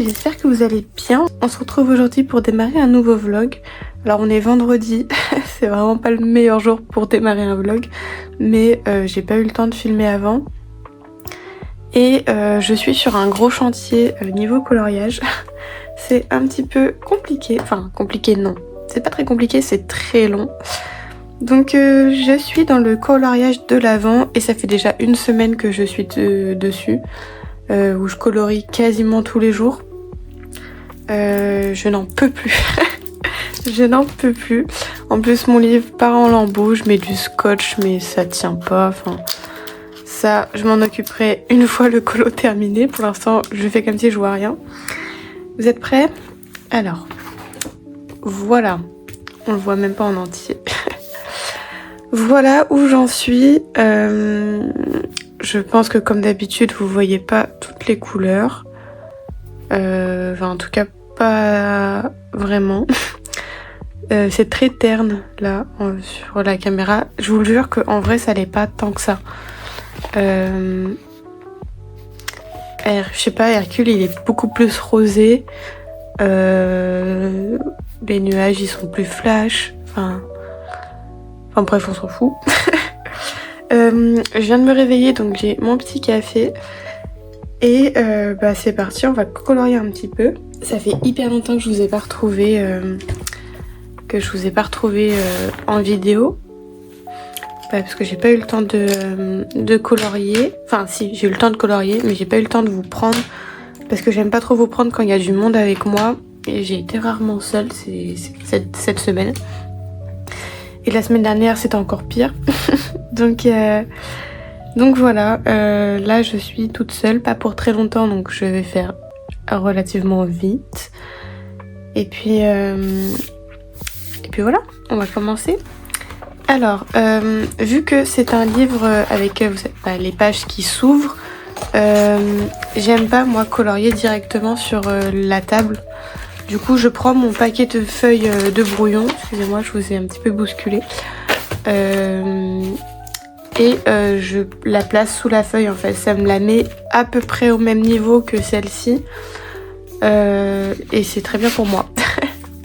j'espère que vous allez bien. On se retrouve aujourd'hui pour démarrer un nouveau vlog. Alors on est vendredi, c'est vraiment pas le meilleur jour pour démarrer un vlog, mais j'ai pas eu le temps de filmer avant. Et je suis sur un gros chantier niveau coloriage. C'est un petit peu compliqué, enfin compliqué non, c'est pas très compliqué, c'est très long. Donc je suis dans le coloriage de l'Avent et ça fait déjà une semaine que je suis dessus. Où je colorie quasiment tous les jours. Je n'en peux plus. Je n'en peux plus. En plus mon livre part en lambeaux, je mets du scotch mais ça tient pas. Enfin, ça, je m'en occuperai une fois le colo terminé. Pour l'instant, je fais comme si je vois rien. Vous êtes prêts? Alors, voilà. On le voit même pas en entier. Voilà où j'en suis. Je pense que comme d'habitude vous voyez pas toutes les couleurs. Enfin en tout cas pas vraiment. C'est très terne là sur la caméra. Je vous le jure qu'en vrai ça l'est pas tant que ça. Je sais pas, Hercule il est beaucoup plus rosé. Les nuages ils sont plus flash. Enfin bref on s'en fout. Je viens de me réveiller donc j'ai mon petit café et c'est parti, on va colorier un petit peu. Ça fait hyper longtemps que je vous ai pas retrouvé en vidéo parce que j'ai pas eu le temps de colorier. Enfin si, j'ai eu le temps de colorier mais j'ai pas eu le temps de vous prendre parce que j'aime pas trop vous prendre quand il y a du monde avec moi et j'ai été rarement seule cette semaine. Et la semaine dernière c'était encore pire. Donc voilà, là je suis toute seule, pas pour très longtemps, donc je vais faire relativement vite. Et puis voilà, on va commencer. Alors, vu que c'est un livre avec les pages qui s'ouvrent, j'aime pas moi colorier directement sur la table. Du coup, je prends mon paquet de feuilles de brouillon. Excusez-moi, je vous ai un petit peu bousculé. Et je la place sous la feuille en fait. Ça me la met à peu près au même niveau que celle-ci. Et c'est très bien pour moi.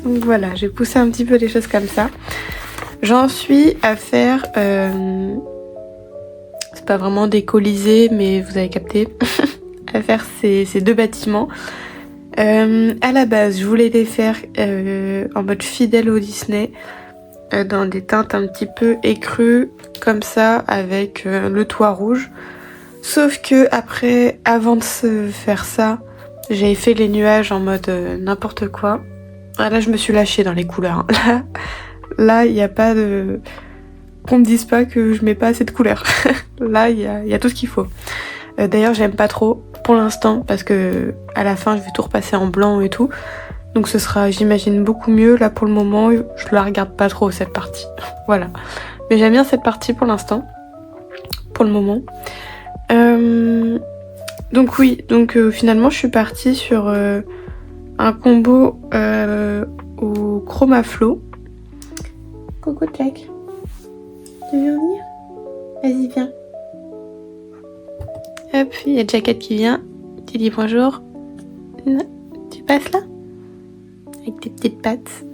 Donc voilà, j'ai poussé un petit peu les choses comme ça. J'en suis à faire... c'est pas vraiment des colisées, mais vous avez capté. À faire ces deux bâtiments. À la base, je voulais les faire en mode fidèle au Disney, dans des teintes un petit peu écrues, comme ça, avec le toit rouge. Sauf que après, avant de se faire ça, j'avais fait les nuages en mode n'importe quoi. Ah, là, je me suis lâchée dans les couleurs. Là, il n'y a pas de... Qu'on me dise pas que je mets pas assez de couleurs. Là, il y a tout ce qu'il faut. D'ailleurs, j'aime pas trop pour l'instant parce que à la fin, je vais tout repasser en blanc et tout. Donc ce sera, j'imagine, beaucoup mieux. Là, pour le moment, je la regarde pas trop, cette partie. Voilà. Mais j'aime bien cette partie pour l'instant. Pour le moment. Donc oui, finalement, je suis partie sur un combo au Chromaflow. Coucou Jack. Tu veux venir? Vas-y, viens. Hop, il y a Jacket qui vient. Tu dis bonjour. Non, tu passes là? Avec tes petites pattes.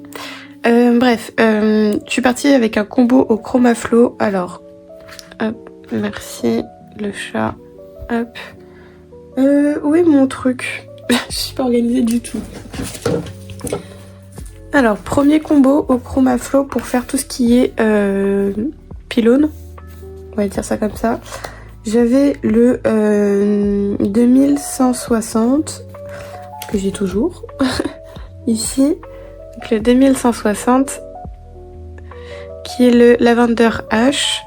Bref, je suis partie avec un combo au Chromaflow. Alors, hop, merci, le chat. Hop. Où est mon truc? Je suis pas organisée du tout. Alors, premier combo au Chromaflow pour faire tout ce qui est pylône. On va dire ça comme ça. J'avais le 2160 que j'ai toujours ici. Donc le 2160 qui est le Lavender H.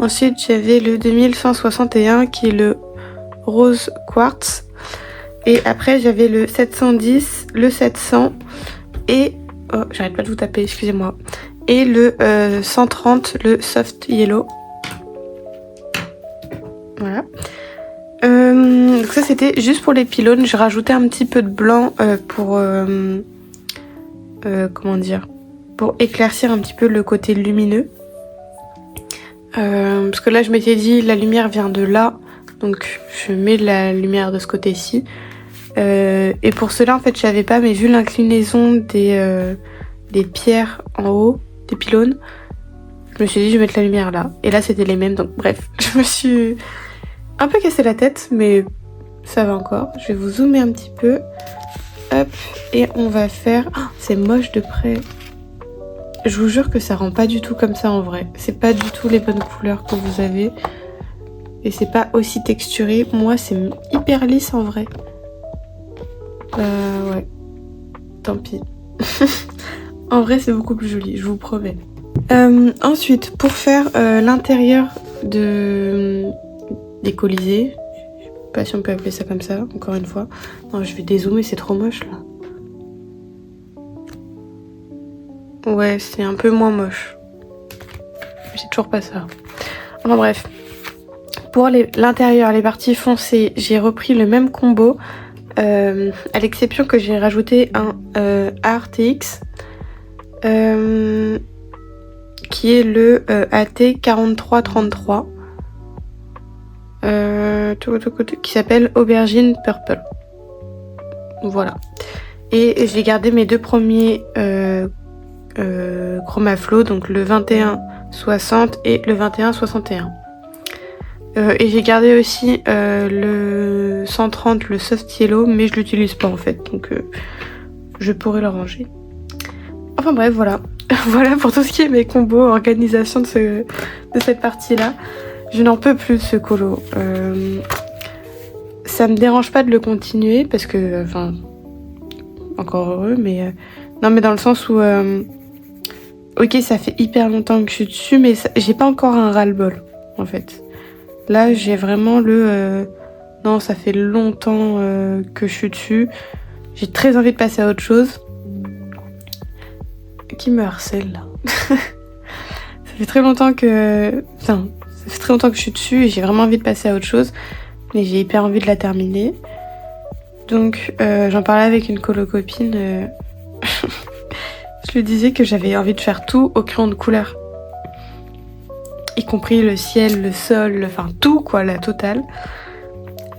Ensuite j'avais le 2161 qui est le Rose Quartz. Et après j'avais le 710, le 700 et... Oh, j'arrête pas de vous taper, excusez-moi. Et le 130, le Soft Yellow. Voilà. Donc ça c'était juste pour les pylônes. J'ai rajouté un petit peu de blanc pour comment dire, pour éclaircir un petit peu le côté lumineux. Parce que là je m'étais dit la lumière vient de là, donc je mets la lumière de ce côté-ci. Et pour cela, en fait, je savais pas, mais vu l'inclinaison des pierres en haut, des pylônes, je me suis dit, je vais mettre la lumière là. Et là, c'était les mêmes, donc bref, je me suis un peu cassé la tête, mais ça va encore. Je vais vous zoomer un petit peu. Hop, et on va faire... Oh, c'est moche de près. Je vous jure que ça rend pas du tout comme ça en vrai. C'est pas du tout les bonnes couleurs que vous avez. Et c'est pas aussi texturé. Moi, c'est hyper lisse en vrai. Ouais. Tant pis. En vrai, c'est beaucoup plus joli, je vous promets. Ensuite, pour faire l'intérieur des colisées, je sais pas si on peut appeler ça comme ça, encore une fois. Non, je vais dézoomer, c'est trop moche là. Ouais, c'est un peu moins moche. C'est toujours pas ça. Enfin bref. Pour l'intérieur, les parties foncées, j'ai repris le même combo. À l'exception que j'ai rajouté un ARTX. Qui est le AT4333. Qui s'appelle Aubergine Purple. Voilà. Et j'ai gardé mes deux premiers Chromaflow, donc le 2160 et le 2161. Et j'ai gardé aussi le 130, le Soft Yellow, mais je l'utilise pas en fait, donc je pourrais le ranger. Enfin bref, voilà. Voilà pour tout ce qui est mes combos, organisation de cette partie-là. Je n'en peux plus de ce colo. Ça me dérange pas de le continuer parce que, enfin, encore heureux, mais non, mais dans le sens où, ok, ça fait hyper longtemps que je suis dessus, mais j'ai pas encore un ras-le-bol, en fait. Là, j'ai vraiment non, ça fait longtemps que je suis dessus. J'ai très envie de passer à autre chose. Qui me harcèle là. Ça fait très longtemps que... Enfin, ça fait très longtemps que je suis dessus et j'ai vraiment envie de passer à autre chose. Mais j'ai hyper envie de la terminer. Donc j'en parlais avec une colo-copine. Je lui disais que j'avais envie de faire tout au crayon de couleur. Y compris le ciel, le sol, enfin tout quoi, la totale.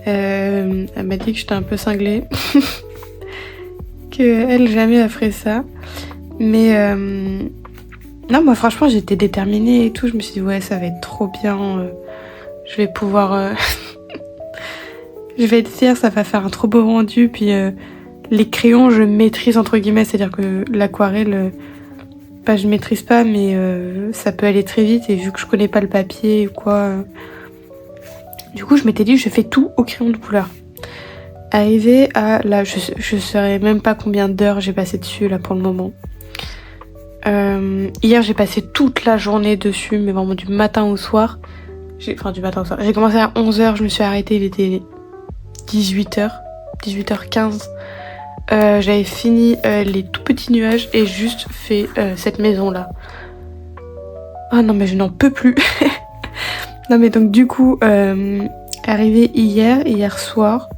Elle m'a dit que j'étais un peu cinglée. Que elle jamais a fait ça. Mais non, moi franchement j'étais déterminée et tout. Je me suis dit ouais, ça va être trop bien. Je vais pouvoir... je vais être fière, ça va faire un trop beau rendu. Puis les crayons je maîtrise entre guillemets. C'est-à-dire que l'aquarelle, je maîtrise pas, mais ça peut aller très vite. Et vu que je connais pas le papier ou quoi... Du coup je m'étais dit je fais tout au crayon de couleur. Arrivé à... Là je saurais même pas combien d'heures j'ai passé dessus là pour le moment. Hier j'ai passé toute la journée dessus, mais vraiment du matin au soir. Enfin du matin au soir. J'ai commencé à 11h, je me suis arrêtée, il était 18h, 18h15. J'avais fini les tout petits nuages et juste fait cette maison là. Ah non mais je n'en peux plus. Non mais donc du coup, arrivé hier soir,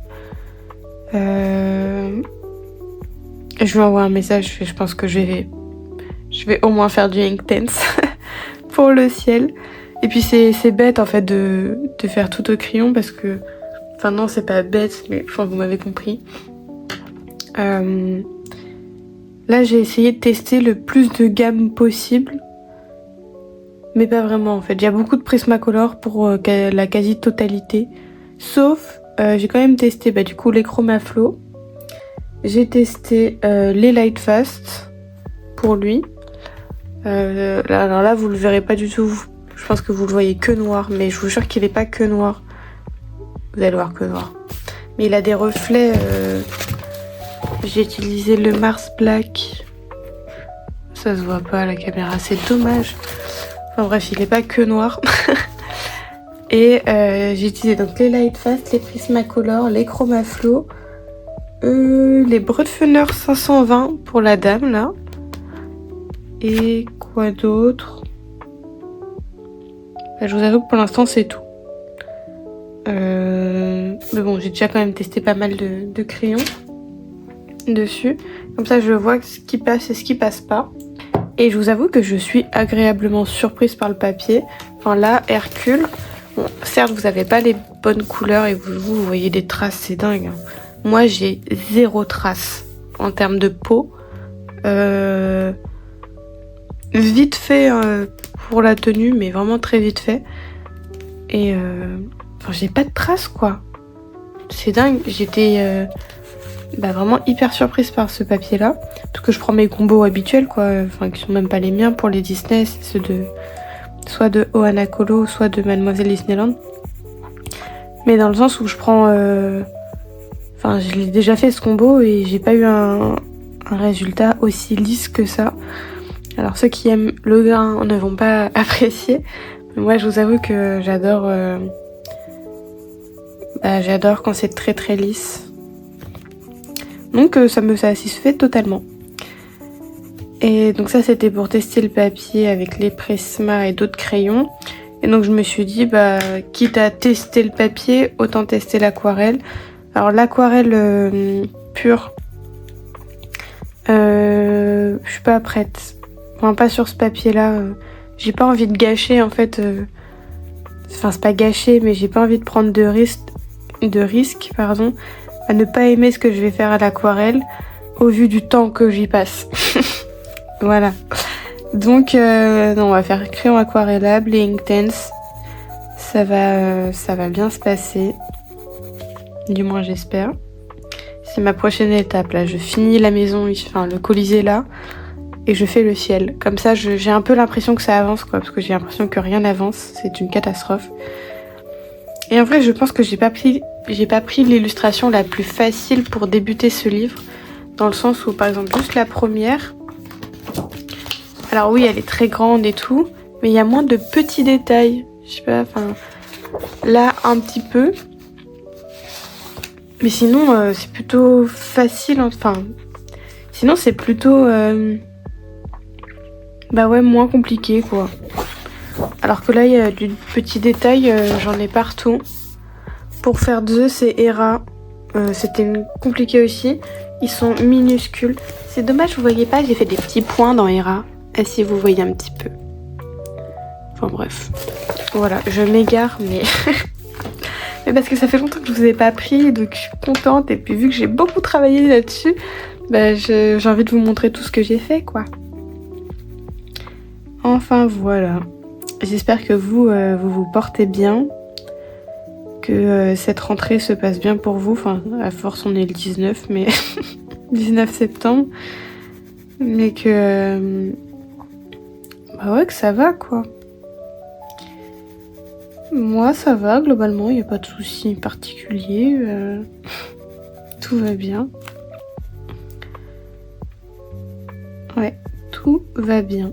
je lui envoie un message, je pense que je vais au moins faire du Inktense pour le ciel. Et puis c'est bête en fait de faire tout au crayon parce que... Enfin non, c'est pas bête, mais enfin vous m'avez compris. Là j'ai essayé de tester le plus de gamme possible. Mais pas vraiment en fait. Il y a beaucoup de Prismacolor pour la quasi-totalité. Sauf, j'ai quand même testé du coup les Chromaflow. J'ai testé les Lightfast pour lui. Alors là vous le verrez pas du tout, je pense que vous le voyez que noir, mais je vous jure qu'il est pas que noir, vous allez voir que noir, mais il a des reflets. J'ai utilisé le Mars Black, ça se voit pas à la caméra, c'est dommage. Enfin bref, il est pas que noir. Et j'ai utilisé donc les Lightfast, les Prismacolor, les Chromaflow, les Broadfunner 520 pour la dame là. Et quoi d'autre? Je vous avoue que pour l'instant c'est tout. Mais bon, j'ai déjà quand même testé pas mal de crayons dessus. Comme ça je vois ce qui passe et ce qui passe pas. Et je vous avoue que je suis agréablement surprise par le papier. Enfin là, Hercule, bon, certes vous avez pas les bonnes couleurs et vous voyez des traces, c'est dingue. Hein. moi j'ai 0 trace en termes de peau. Vite fait pour la tenue, mais vraiment très vite fait. Et j'ai pas de traces quoi. C'est dingue, j'étais vraiment hyper surprise par ce papier là. Parce que je prends mes combos habituels quoi, qui sont même pas les miens pour les Disney, c'est ceux de soit de Ohana Colo, soit de Mademoiselle Disneyland. Mais dans le sens où je prends je l'ai déjà fait ce combo et j'ai pas eu un résultat aussi lisse que ça. Alors ceux qui aiment le grain ne vont pas apprécier. Mais moi je vous avoue que j'adore j'adore quand c'est très très lisse. Donc ça me satisfait totalement. Et donc ça c'était pour tester le papier avec les Prisma et d'autres crayons. Et donc je me suis dit quitte à tester le papier, autant tester l'aquarelle. Alors l'aquarelle pure, je suis pas prête. Enfin pas sur ce papier là. J'ai pas envie de gâcher en fait. C'est pas gâcher, mais j'ai pas envie de prendre de risque à ne pas aimer ce que je vais faire à l'aquarelle au vu du temps que j'y passe. Voilà. Donc non, on va faire crayon aquarellable et Inktense. Ça va bien se passer. Du moins j'espère. C'est ma prochaine étape là. Je finis la maison, le Colisée là, et je fais le ciel. Comme ça, j'ai un peu l'impression que ça avance quoi, parce que j'ai l'impression que rien n'avance. C'est une catastrophe. Et en vrai, je pense que j'ai pas pris l'illustration la plus facile pour débuter ce livre, dans le sens où par exemple juste la première. Alors oui, elle est très grande et tout, mais il y a moins de petits détails. Je sais pas, là un petit peu. Mais sinon, c'est plutôt facile. Sinon, c'est plutôt... moins compliqué, quoi. Alors que là, il y a du petit détail, j'en ai partout. Pour faire Zeus et Hera, c'était compliqué aussi. Ils sont minuscules. C'est dommage, vous voyez pas, j'ai fait des petits points dans Hera. Et si vous voyez un petit peu. Enfin bref. Voilà, je m'égare, mais... mais parce que ça fait longtemps que je vous ai pas pris, donc je suis contente. Et puis vu que j'ai beaucoup travaillé là-dessus, j'ai envie de vous montrer tout ce que j'ai fait, quoi. Enfin voilà. J'espère que vous vous portez bien. Que cette rentrée se passe bien pour vous. Enfin, à force, on est le 19, mais... 19 septembre. Mais que... que ça va, quoi. Moi, ça va, globalement, il n'y a pas de soucis particuliers. Tout va bien. Ouais, tout va bien.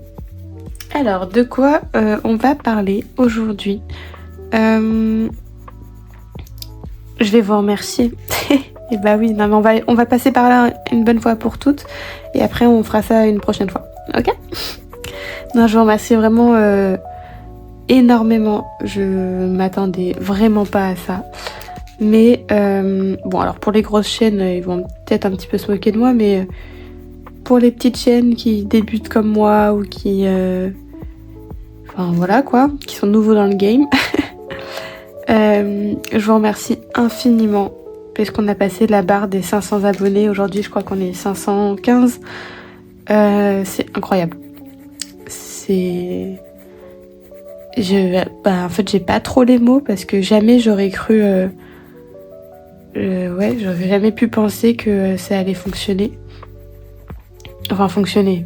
Alors, de quoi on va parler aujourd'hui? Je vais vous remercier. Et oui, non, mais on va passer par là une bonne fois pour toutes. Et après, on fera ça une prochaine fois. Ok? Non, je vous remercie vraiment énormément. Je m'attendais vraiment pas à ça. Mais alors pour les grosses chaînes, ils vont peut-être un petit peu se moquer de moi, mais pour les petites chaînes qui débutent comme moi ou qui qui sont nouveaux dans le game, je vous remercie infiniment parce qu'on a passé la barre des 500 abonnés. Aujourd'hui, je crois qu'on est 515. C'est incroyable. En fait, j'ai pas trop les mots parce que jamais j'aurais cru... j'aurais jamais pu penser que ça allait fonctionner. Enfin, fonctionner.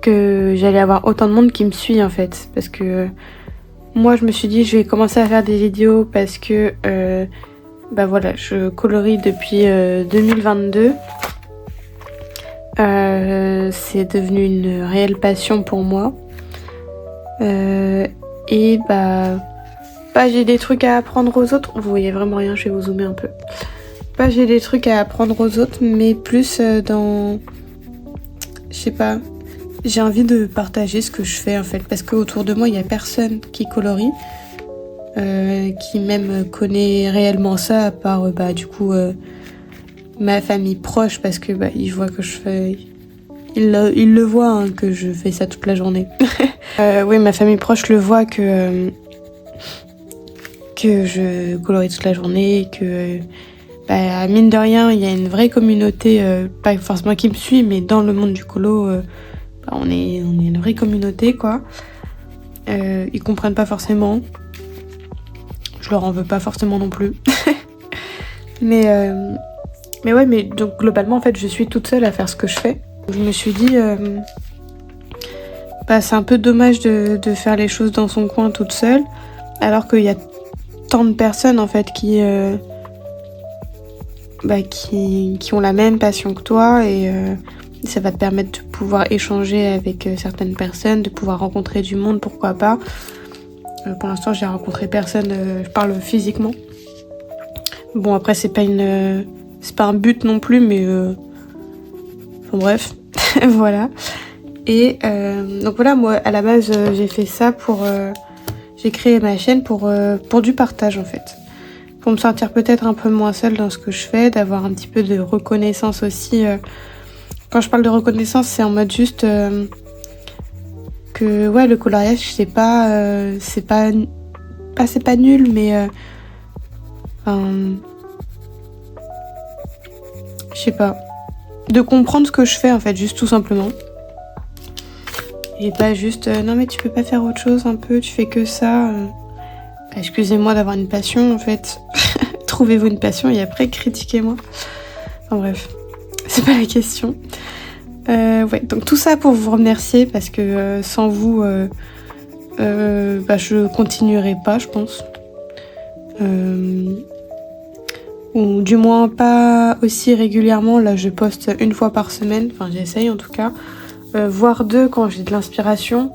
Que j'allais avoir autant de monde qui me suit, en fait. Parce que moi, je me suis dit, je vais commencer à faire des vidéos parce que... je colorie depuis 2022. C'est devenu une réelle passion pour moi. J'ai des trucs à apprendre aux autres. Vous voyez vraiment rien, je vais vous zoomer un peu. J'ai des trucs à apprendre aux autres, mais plus dans... Je sais pas. J'ai envie de partager ce que je fais en fait, parce qu'autour de moi, il n'y a personne qui colorie, qui même connaît réellement ça, à part ma famille proche, parce que ils voient que je fais... Ils le voient que je fais ça toute la journée. Oui, ma famille proche le voit que je colorie toute la journée, que mine de rien, il y a une vraie communauté, pas forcément qui me suit, mais dans le monde du colo, on est une vraie communauté, quoi. Ils comprennent pas forcément. Je leur en veux pas forcément non plus. mais ouais, mais donc globalement, en fait, je suis toute seule à faire ce que je fais. Je me suis dit, c'est un peu dommage de faire les choses dans son coin toute seule, alors qu'il y a tant de personnes, en fait, qui ont la même passion que toi, et ça va te permettre de pouvoir échanger avec certaines personnes, de pouvoir rencontrer du monde, pourquoi pas. Pour l'instant, j'ai rencontré personne, je parle physiquement. Bon, après, c'est pas un but non plus, mais enfin, bref, voilà. Et donc voilà, moi, à la base, j'ai fait ça j'ai créé ma chaîne pour du partage, en fait. Pour me sentir peut-être un peu moins seule dans ce que je fais, d'avoir un petit peu de reconnaissance aussi. Quand je parle de reconnaissance, c'est en mode juste que ouais, le coloriage, c'est pas nul, mais je sais pas, de comprendre ce que je fais, en fait, juste tout simplement, et pas juste non mais tu peux pas faire autre chose un peu, tu fais que ça. Excusez-moi d'avoir une passion, en fait. Trouvez-vous une passion et après critiquez-moi. Enfin bref, c'est pas la question. Ouais, donc tout ça pour vous remercier, parce que sans vous, je continuerai pas, je pense. Ou du moins pas aussi régulièrement. Là, je poste 1 fois par semaine, enfin j'essaye en tout cas, voire 2 quand j'ai de l'inspiration.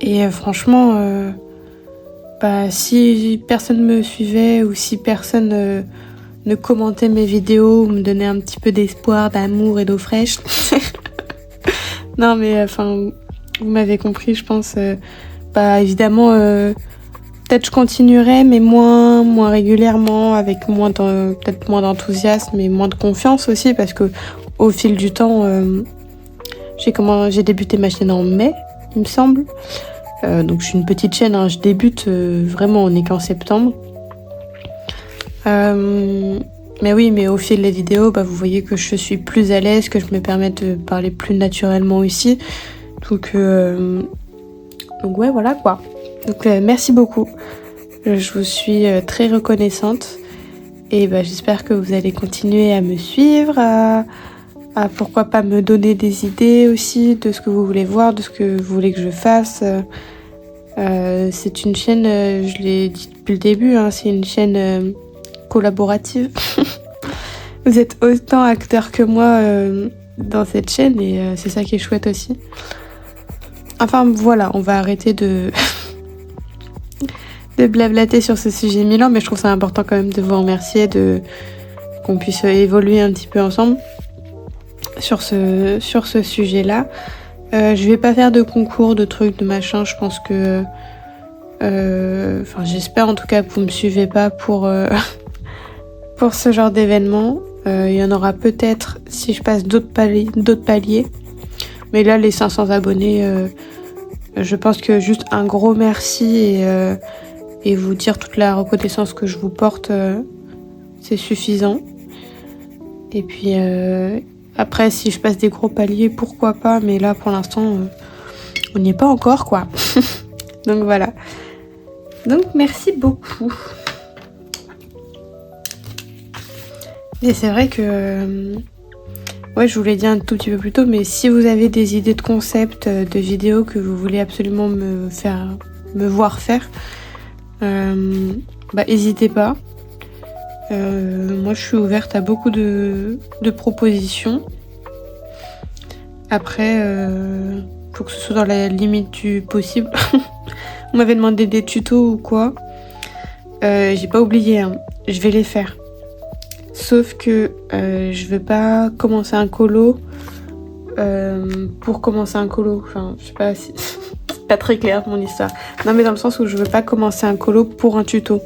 Et franchement, si personne me suivait, ou si personne ne commentait mes vidéos, ou me donnait un petit peu d'espoir, d'amour et d'eau fraîche, non mais enfin, vous m'avez compris, je pense. Évidemment, peut-être je continuerai, mais moins régulièrement, avec peut-être moins d'enthousiasme et moins de confiance aussi, parce que au fil du temps, j'ai débuté ma chaîne en mai, il me semble. Donc je suis une petite chaîne, hein, je débute vraiment, on n'est qu'en septembre. Mais oui, mais au fil des vidéos, vous voyez que je suis plus à l'aise, que je me permets de parler plus naturellement aussi. Donc ouais, voilà quoi. Donc merci beaucoup. Je vous suis très reconnaissante. Et j'espère que vous allez continuer à me suivre, à pourquoi pas me donner des idées aussi de ce que vous voulez voir, de ce que vous voulez que je fasse. C'est une chaîne, je l'ai dit depuis le début, hein, c'est une chaîne collaborative. Vous êtes autant acteurs que moi dans cette chaîne, et c'est ça qui est chouette aussi. Enfin voilà, on va arrêter de blablater sur ce sujet Milan, mais je trouve ça important quand même de vous remercier, qu'on puisse évoluer un petit peu ensemble sur ce sujet-là. Je vais pas faire de concours, de trucs, de machin. Je pense que... j'espère en tout cas que vous me suivez pas pour ce genre d'événement. Il y en aura peut-être si je passe d'autres paliers. Mais là, les 500 abonnés, je pense que juste un gros merci et vous dire toute la reconnaissance que je vous porte, c'est suffisant. Et puis... après, si je passe des gros paliers, pourquoi pas, mais là, pour l'instant, on n'y est pas encore, quoi. Donc voilà. Donc merci beaucoup. Et c'est vrai que... ouais, je vous l'ai dit un tout petit peu plus tôt, mais si vous avez des idées de concepts, de vidéos que vous voulez absolument me voir faire, n'hésitez pas. Moi je suis ouverte à beaucoup de propositions. Après, faut que ce soit dans la limite du possible. On m'avait demandé des tutos ou quoi. J'ai pas oublié, hein. Je vais les faire. Sauf que je veux pas commencer un colo pour commencer un colo. Enfin, je sais pas si... c'est pas très clair mon histoire. Non, mais dans le sens où je veux pas commencer un colo pour un tuto.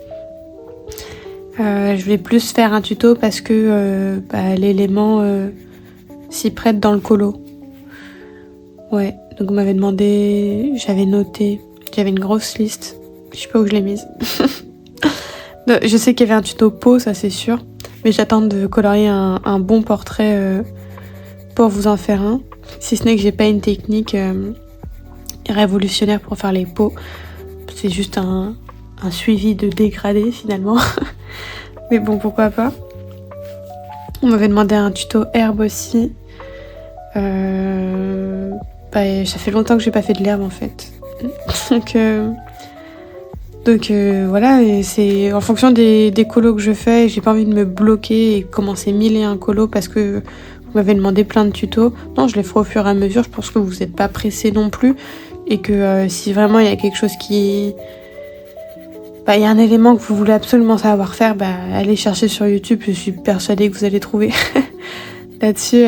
Je vais plus faire un tuto parce que l'élément s'y prête dans le colo. Ouais, donc on m'avait demandé, j'avais noté, j'avais une grosse liste. Je sais pas où je l'ai mise. Je sais qu'il y avait un tuto peau, ça c'est sûr. Mais j'attends de colorier un bon portrait pour vous en faire un. Si ce n'est que j'ai pas une technique révolutionnaire pour faire les peaux. C'est juste un suivi de dégradé finalement. Mais bon, pourquoi pas. On m'avait demandé un tuto herbe aussi. Ça fait longtemps que j'ai pas fait de l'herbe en fait. Donc voilà, et c'est en fonction des colos que je fais, j'ai pas envie de me bloquer et commencer 1001 colos parce que vous m'avez demandé plein de tutos. Non, je les ferai au fur et à mesure, je pense que vous n'êtes pas pressés non plus et que si vraiment il y a quelque chose qui... il y a un élément que vous voulez absolument savoir faire, allez chercher sur YouTube, je suis persuadée que vous allez trouver. Là-dessus,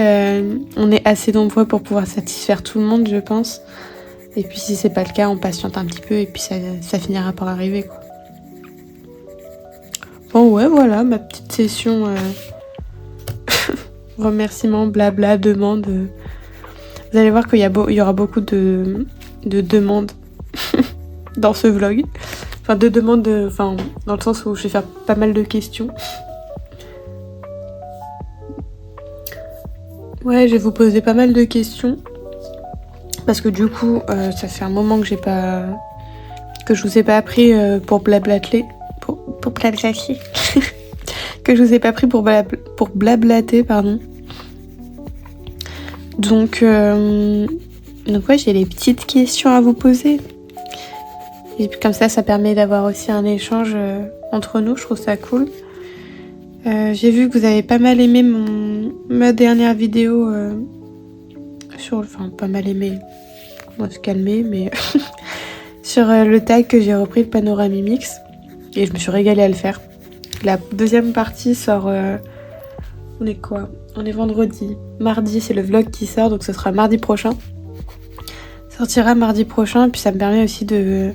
on est assez nombreux pour pouvoir satisfaire tout le monde, je pense. Et puis si c'est pas le cas, on patiente un petit peu et puis ça finira par arriver, quoi. Bon ouais, voilà, ma petite session remerciements, blabla, demande. Vous allez voir qu'il y aura beaucoup de demandes dans ce vlog. Enfin, de demandes, dans le sens où je vais faire pas mal de questions. Ouais, je vais vous poser pas mal de questions. Parce que du coup, ça fait un moment que je vous ai pas appris pour blablater. Pour blablater. Que je vous ai pas pris pour blablater, pardon. Donc ouais, j'ai des petites questions à vous poser. Et puis comme ça permet d'avoir aussi un échange entre nous, je trouve ça cool. J'ai vu que vous avez pas mal aimé ma dernière vidéo pas mal aimé, on va se calmer, mais sur le tag que j'ai repris, le Panoramimix, et je me suis régalée à le faire. La deuxième partie sort, on est quoi ? On est vendredi. Mardi, c'est le vlog qui sort, donc ce sera mardi prochain. Sortira mardi prochain, puis ça me permet aussi de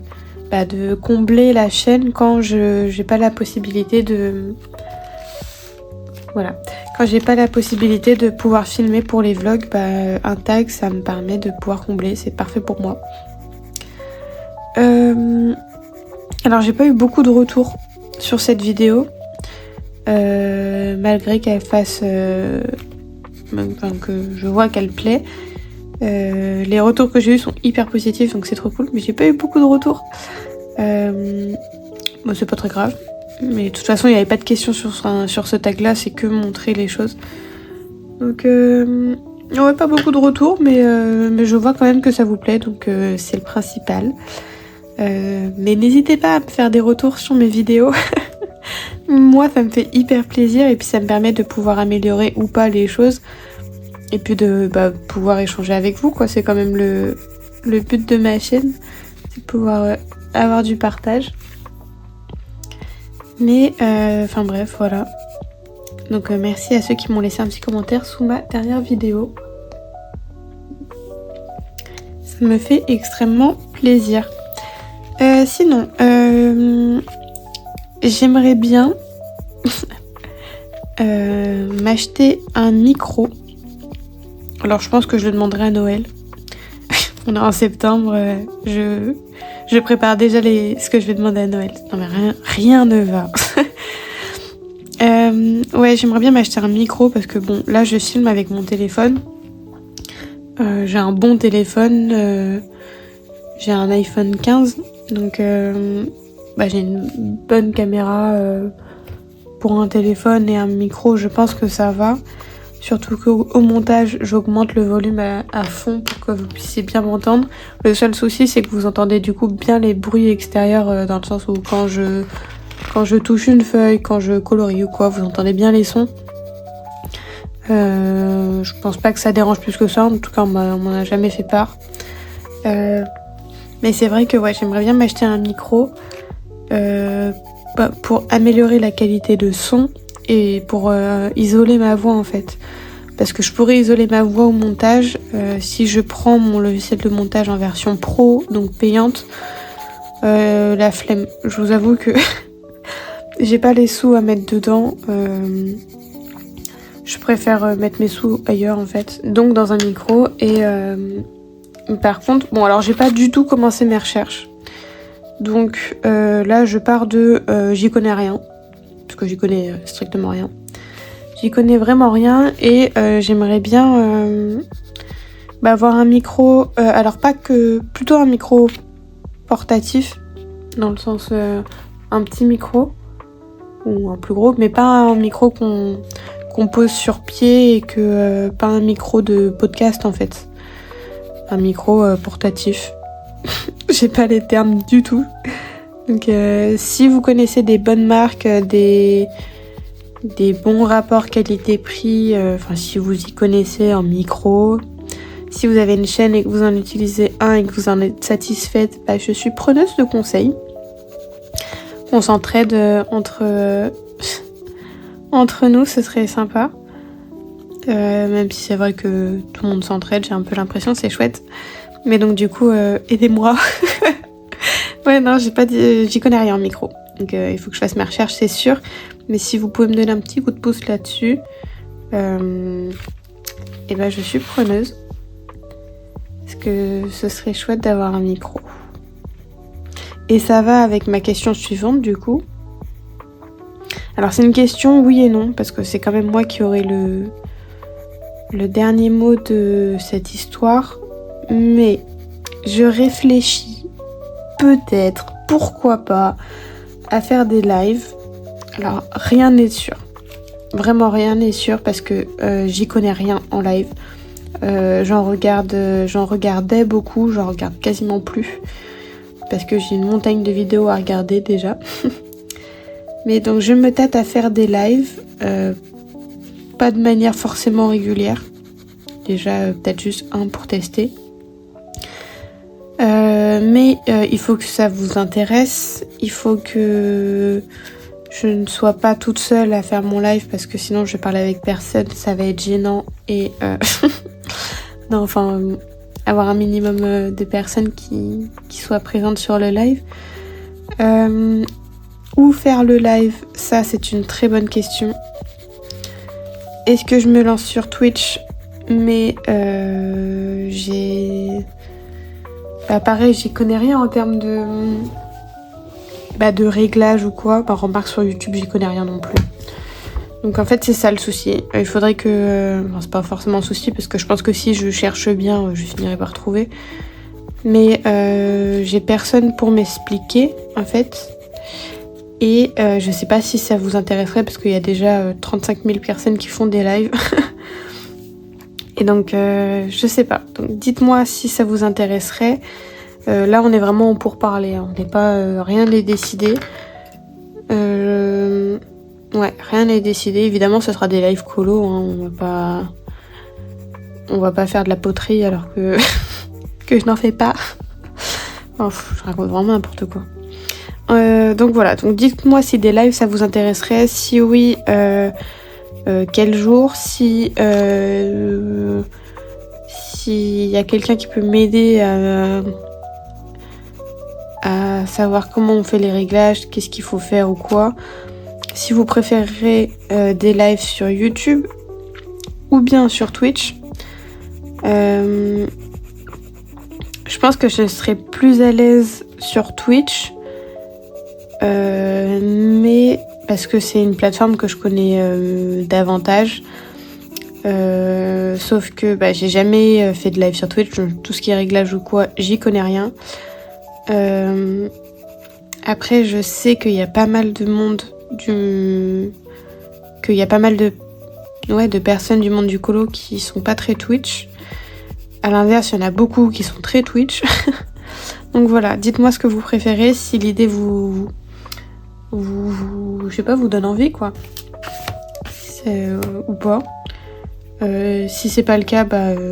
combler la chaîne quand j'ai pas la possibilité de... Voilà. Quand j'ai pas la possibilité de pouvoir filmer pour les vlogs, un tag, ça me permet de pouvoir combler. C'est parfait pour moi. Alors, j'ai pas eu beaucoup de retours sur cette vidéo. Malgré qu'elle fasse... que je vois qu'elle plaît. Les retours que j'ai eu sont hyper positifs, donc c'est trop cool. Mais j'ai pas eu beaucoup de retours. Bon, c'est pas très grave. Mais de toute façon, il n'y avait pas de questions sur ce tag-là, c'est que montrer les choses. Donc, il n'y aurait pas beaucoup de retours, mais je vois quand même que ça vous plaît, donc c'est le principal. Mais n'hésitez pas à me faire des retours sur mes vidéos. Moi, ça me fait hyper plaisir, et puis ça me permet de pouvoir améliorer ou pas les choses. Et puis de pouvoir échanger avec vous, quoi. C'est quand même le but de ma chaîne, c'est de pouvoir avoir du partage. Mais, bref, voilà. Donc, merci à ceux qui m'ont laissé un petit commentaire sous ma dernière vidéo. Ça me fait extrêmement plaisir. Sinon, j'aimerais bien m'acheter un micro. Alors, je pense que je le demanderai à Noël. On est en septembre, je prépare déjà ce que je vais demander à Noël. Non mais rien ne va. Ouais, j'aimerais bien m'acheter un micro parce que bon, là je filme avec mon téléphone. J'ai un bon téléphone. J'ai un iPhone 15. Donc j'ai une bonne caméra pour un téléphone et un micro. Je pense que ça va. Surtout qu'au montage, j'augmente le volume à fond pour que vous puissiez bien m'entendre. Le seul souci, c'est que vous entendez du coup bien les bruits extérieurs dans le sens où quand je touche une feuille, quand je colorie ou quoi, vous entendez bien les sons. Je pense pas que ça dérange plus que ça. En tout cas, on m'en a jamais fait part. Mais c'est vrai que ouais, j'aimerais bien m'acheter un micro pour améliorer la qualité de son. Et pour isoler ma voix en fait. Parce que je pourrais isoler ma voix au montage si je prends mon logiciel de montage en version pro, donc payante. La flemme. Je vous avoue que j'ai pas les sous à mettre dedans. Je préfère mettre mes sous ailleurs en fait. Donc dans un micro. Et par contre, bon alors j'ai pas du tout commencé mes recherches. Donc là je pars de j'y connais rien, parce que j'y connais strictement rien. J'y connais vraiment rien et j'aimerais bien avoir un micro, alors pas que, plutôt un micro portatif, dans le sens un petit micro, ou un plus gros, mais pas un micro qu'on pose sur pied et que pas un micro de podcast en fait. Un micro portatif. J'ai pas les termes du tout. Donc si vous connaissez des bonnes marques, des bons rapports qualité-prix, si vous y connaissez en micro, si vous avez une chaîne et que vous en utilisez un et que vous en êtes satisfaite, je suis preneuse de conseils. On s'entraide entre nous, ce serait sympa. Même si c'est vrai que tout le monde s'entraide, j'ai un peu l'impression, c'est chouette. Mais donc du coup, aidez-moi. Ouais, non, j'y connais rien en micro. Donc il faut que je fasse mes recherches, c'est sûr. Mais si vous pouvez me donner un petit coup de pouce là-dessus, je suis preneuse. Parce que ce serait chouette d'avoir un micro. Et ça va avec ma question suivante du coup. Alors c'est une question oui et non, parce que c'est quand même moi qui aurai le dernier mot de cette histoire. Mais je réfléchis peut-être, pourquoi pas, à faire des lives. Alors rien n'est sûr. Vraiment rien n'est sûr parce que j'y connais rien en live. J'en regardais beaucoup, j'en regarde quasiment plus. Parce que j'ai une montagne de vidéos à regarder déjà. Mais donc je me tâte à faire des lives. Pas de manière forcément régulière. Déjà peut-être juste un pour tester. Mais il faut que ça vous intéresse. Il faut que je ne sois pas toute seule à faire mon live parce que sinon je vais parler avec personne, ça va être gênant et non, avoir un minimum de personnes qui soient présentes sur le live. Où faire le live, ça c'est une très bonne question. Est-ce que je me lance sur Twitch? Mais pareil, j'y connais rien en termes de réglages ou quoi. Remarque sur YouTube, j'y connais rien non plus. Donc en fait, c'est ça le souci. Il faudrait que... c'est pas forcément un souci, parce que je pense que si je cherche bien, je finirai par trouver. Mais j'ai personne pour m'expliquer, en fait. Et je sais pas si ça vous intéresserait, parce qu'il y a déjà 35 000 personnes qui font des lives. Et donc, je sais pas. Donc dites-moi si ça vous intéresserait. Là, on est vraiment en pourparlers. On n'est pas... rien n'est décidé. Ouais, rien n'est décidé. Évidemment, ce sera des live colo. On va pas faire de la poterie alors que je n'en fais pas. Je raconte vraiment n'importe quoi. Donc voilà. Donc dites-moi si des lives ça vous intéresserait. Si oui, quel jour. Si s'il y a quelqu'un qui peut m'aider à savoir comment on fait les réglages, qu'est-ce qu'il faut faire ou quoi. Si vous préférez des lives sur YouTube ou bien sur Twitch, je pense que je serais plus à l'aise sur Twitch, mais parce que c'est une plateforme que je connais davantage. Sauf que j'ai jamais fait de live sur Twitch, tout ce qui est réglage ou quoi, j'y connais rien. Après, je sais qu'il y a pas mal de monde qu'il y a pas mal de personnes du monde du colo qui sont pas très Twitch. À l'inverse, il y en a beaucoup qui sont très Twitch. Donc voilà, dites-moi ce que vous préférez, si l'idée vous je sais pas, vous donne envie quoi. Ou pas. Si c'est pas le cas,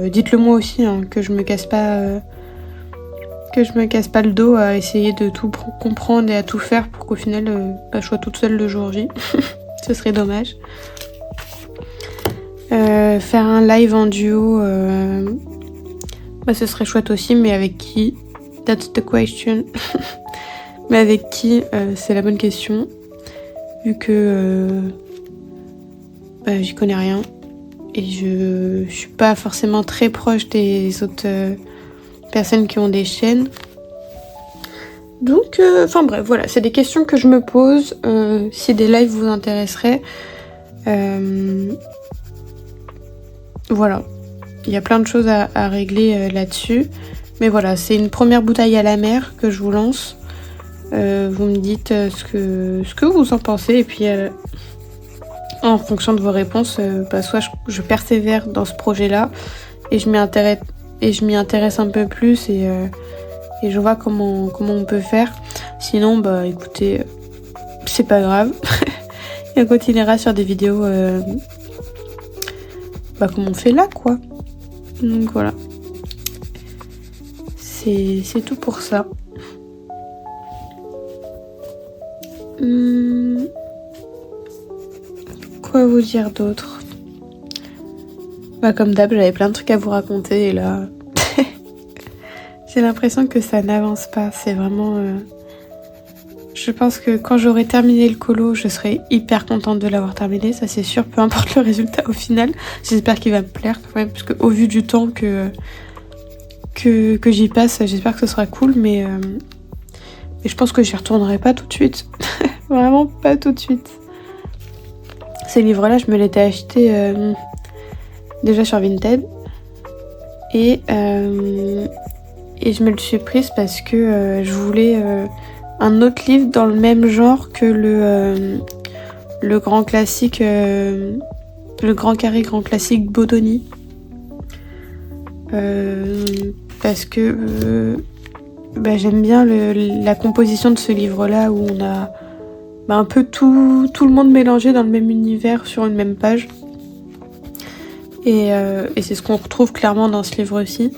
dites-le moi aussi, que je me casse pas le dos à essayer de tout comprendre et à tout faire pour qu'au final je sois toute seule le jour J. Ce serait dommage. Faire un live en duo, ce serait chouette aussi, mais avec qui? That's the question. Mais avec qui, c'est la bonne question. Vu que j'y connais rien. Et je suis pas forcément très proche des autres personnes qui ont des chaînes. Donc, enfin bref, voilà, c'est des questions que je me pose. Si des lives vous intéresseraient, voilà, il y a plein de choses à régler là-dessus. Mais voilà, c'est une première bouteille à la mer que je vous lance. Vous me dites ce que vous en pensez et puis en fonction de vos réponses, soit je persévère dans ce projet-là et je m'y intéresse un peu plus et je vois comment on peut faire. Sinon, bah écoutez, c'est pas grave. Et on continuera sur des vidéos comme on fait là, quoi. Donc voilà. C'est tout pour ça. Quoi vous dire d'autre? Comme d'hab, j'avais plein de trucs à vous raconter et là... j'ai l'impression que ça n'avance pas. C'est vraiment... Je pense que quand j'aurai terminé le colo, je serai hyper contente de l'avoir terminé, ça c'est sûr, peu importe le résultat au final. J'espère qu'il va me plaire quand même, parce qu'au vu du temps que j'y passe, j'espère que ce sera cool, mais je pense que j'y retournerai pas tout de suite. Vraiment pas tout de suite. Ces livres-là, je me l'étais acheté déjà sur Vinted. Et je me le suis prise parce que je voulais un autre livre dans le même genre que le grand classique, le grand carré grand classique Bodoni. Parce que j'aime bien la composition de ce livre-là où on a un peu tout le monde mélangé dans le même univers sur une même page. Et c'est ce qu'on retrouve clairement dans ce livre-ci.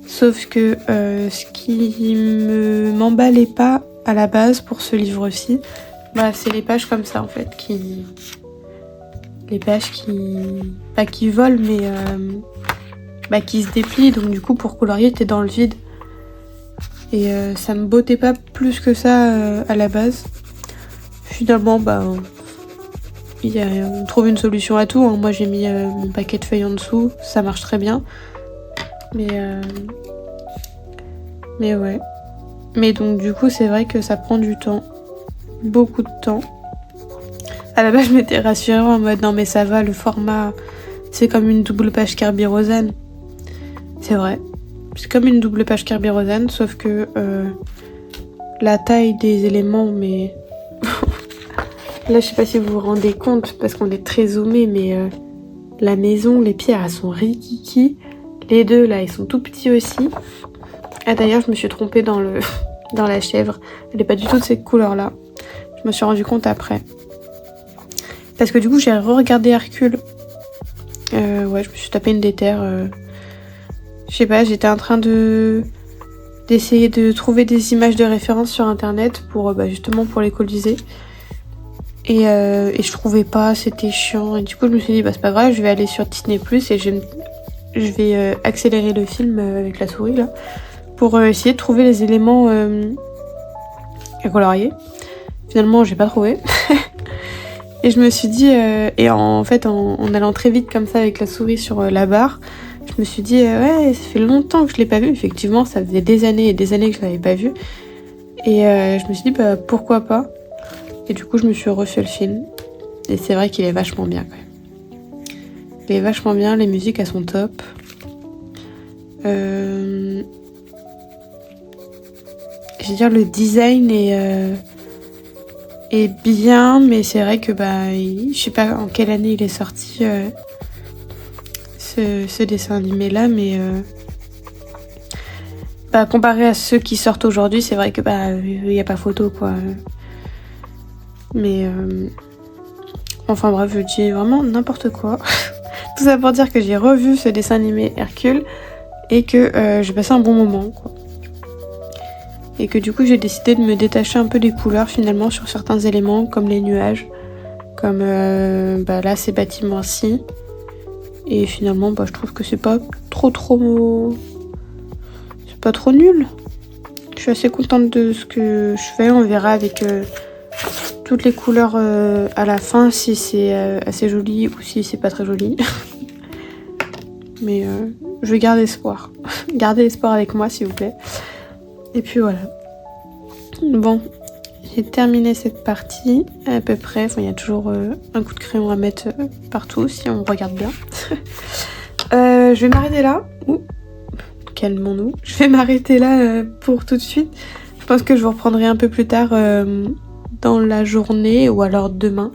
Sauf que ce qui m'emballait pas à la base pour ce livre-ci, c'est les pages comme ça en fait, les pages pas qui volent, mais qui se déplient. Donc du coup, pour colorier, t'es dans le vide. Et ça me bottait pas plus que ça à la base. Finalement, on trouve une solution à tout. Hein. Moi, j'ai mis mon paquet de feuilles en dessous, ça marche très bien. Mais ouais. Mais donc du coup, c'est vrai que ça prend du temps. Beaucoup de temps. À la base, je m'étais rassurée en mode non mais ça va, le format, c'est comme une double page Kerby Rosen. C'est vrai. C'est comme une double page Kerby Rosen, sauf que la taille des éléments, mais... Là, je sais pas si vous vous rendez compte, parce qu'on est très zoomé, mais la maison, les pierres, elles sont rikiki. Les deux, là, ils sont tout petits aussi. Ah, d'ailleurs, je me suis trompée dans la chèvre. Elle est pas du tout de cette couleur-là. Je me suis rendu compte après. Parce que du coup, j'ai re-regardé Hercule. Je me suis tapé une déterre. Je sais pas, j'étais en train d'essayer de trouver des images de référence sur internet pour justement pour les colisées. Et je trouvais pas, c'était chiant. Et du coup, je me suis dit, c'est pas grave, je vais aller sur Disney+, et je vais accélérer le film avec la souris, là, pour essayer de trouver les éléments à colorier. Finalement, j'ai pas trouvé. Et je me suis dit, en allant très vite comme ça avec la souris sur la barre, je me suis dit, ouais, ça fait longtemps que je l'ai pas vu. Effectivement, ça faisait des années et des années que je l'avais pas vu. Et je me suis dit, pourquoi pas. Et du coup, je me suis refait le film. Et c'est vrai qu'il est vachement bien, quand même. Il est vachement bien, les musiques, elles sont top. Je veux dire, le design est bien, mais c'est vrai que, je sais pas en quelle année il est sorti, ce dessin animé-là, mais... comparé à ceux qui sortent aujourd'hui, c'est vrai que, il y a pas photo, quoi. Mais enfin bref, je dis vraiment n'importe quoi. Tout ça pour dire que j'ai revu ce dessin animé Hercule et que j'ai passé un bon moment, quoi. Et que du coup j'ai décidé de me détacher un peu des couleurs finalement sur certains éléments comme les nuages, comme là ces bâtiments-ci. Et finalement je trouve que c'est pas c'est pas trop nul. Je suis assez contente de ce que je fais, on verra avec... toutes les couleurs à la fin, si c'est assez joli ou si c'est pas très joli. Mais je vais garder espoir. Gardez espoir avec moi, s'il vous plaît. Et puis voilà. Bon, j'ai terminé cette partie à peu près. Enfin, il y a toujours un coup de crayon à mettre partout si on regarde bien. Je vais m'arrêter là. Ouh, calmons-nous. Je vais m'arrêter là pour tout de suite. Je pense que je vous reprendrai un peu plus tard dans la journée ou alors demain.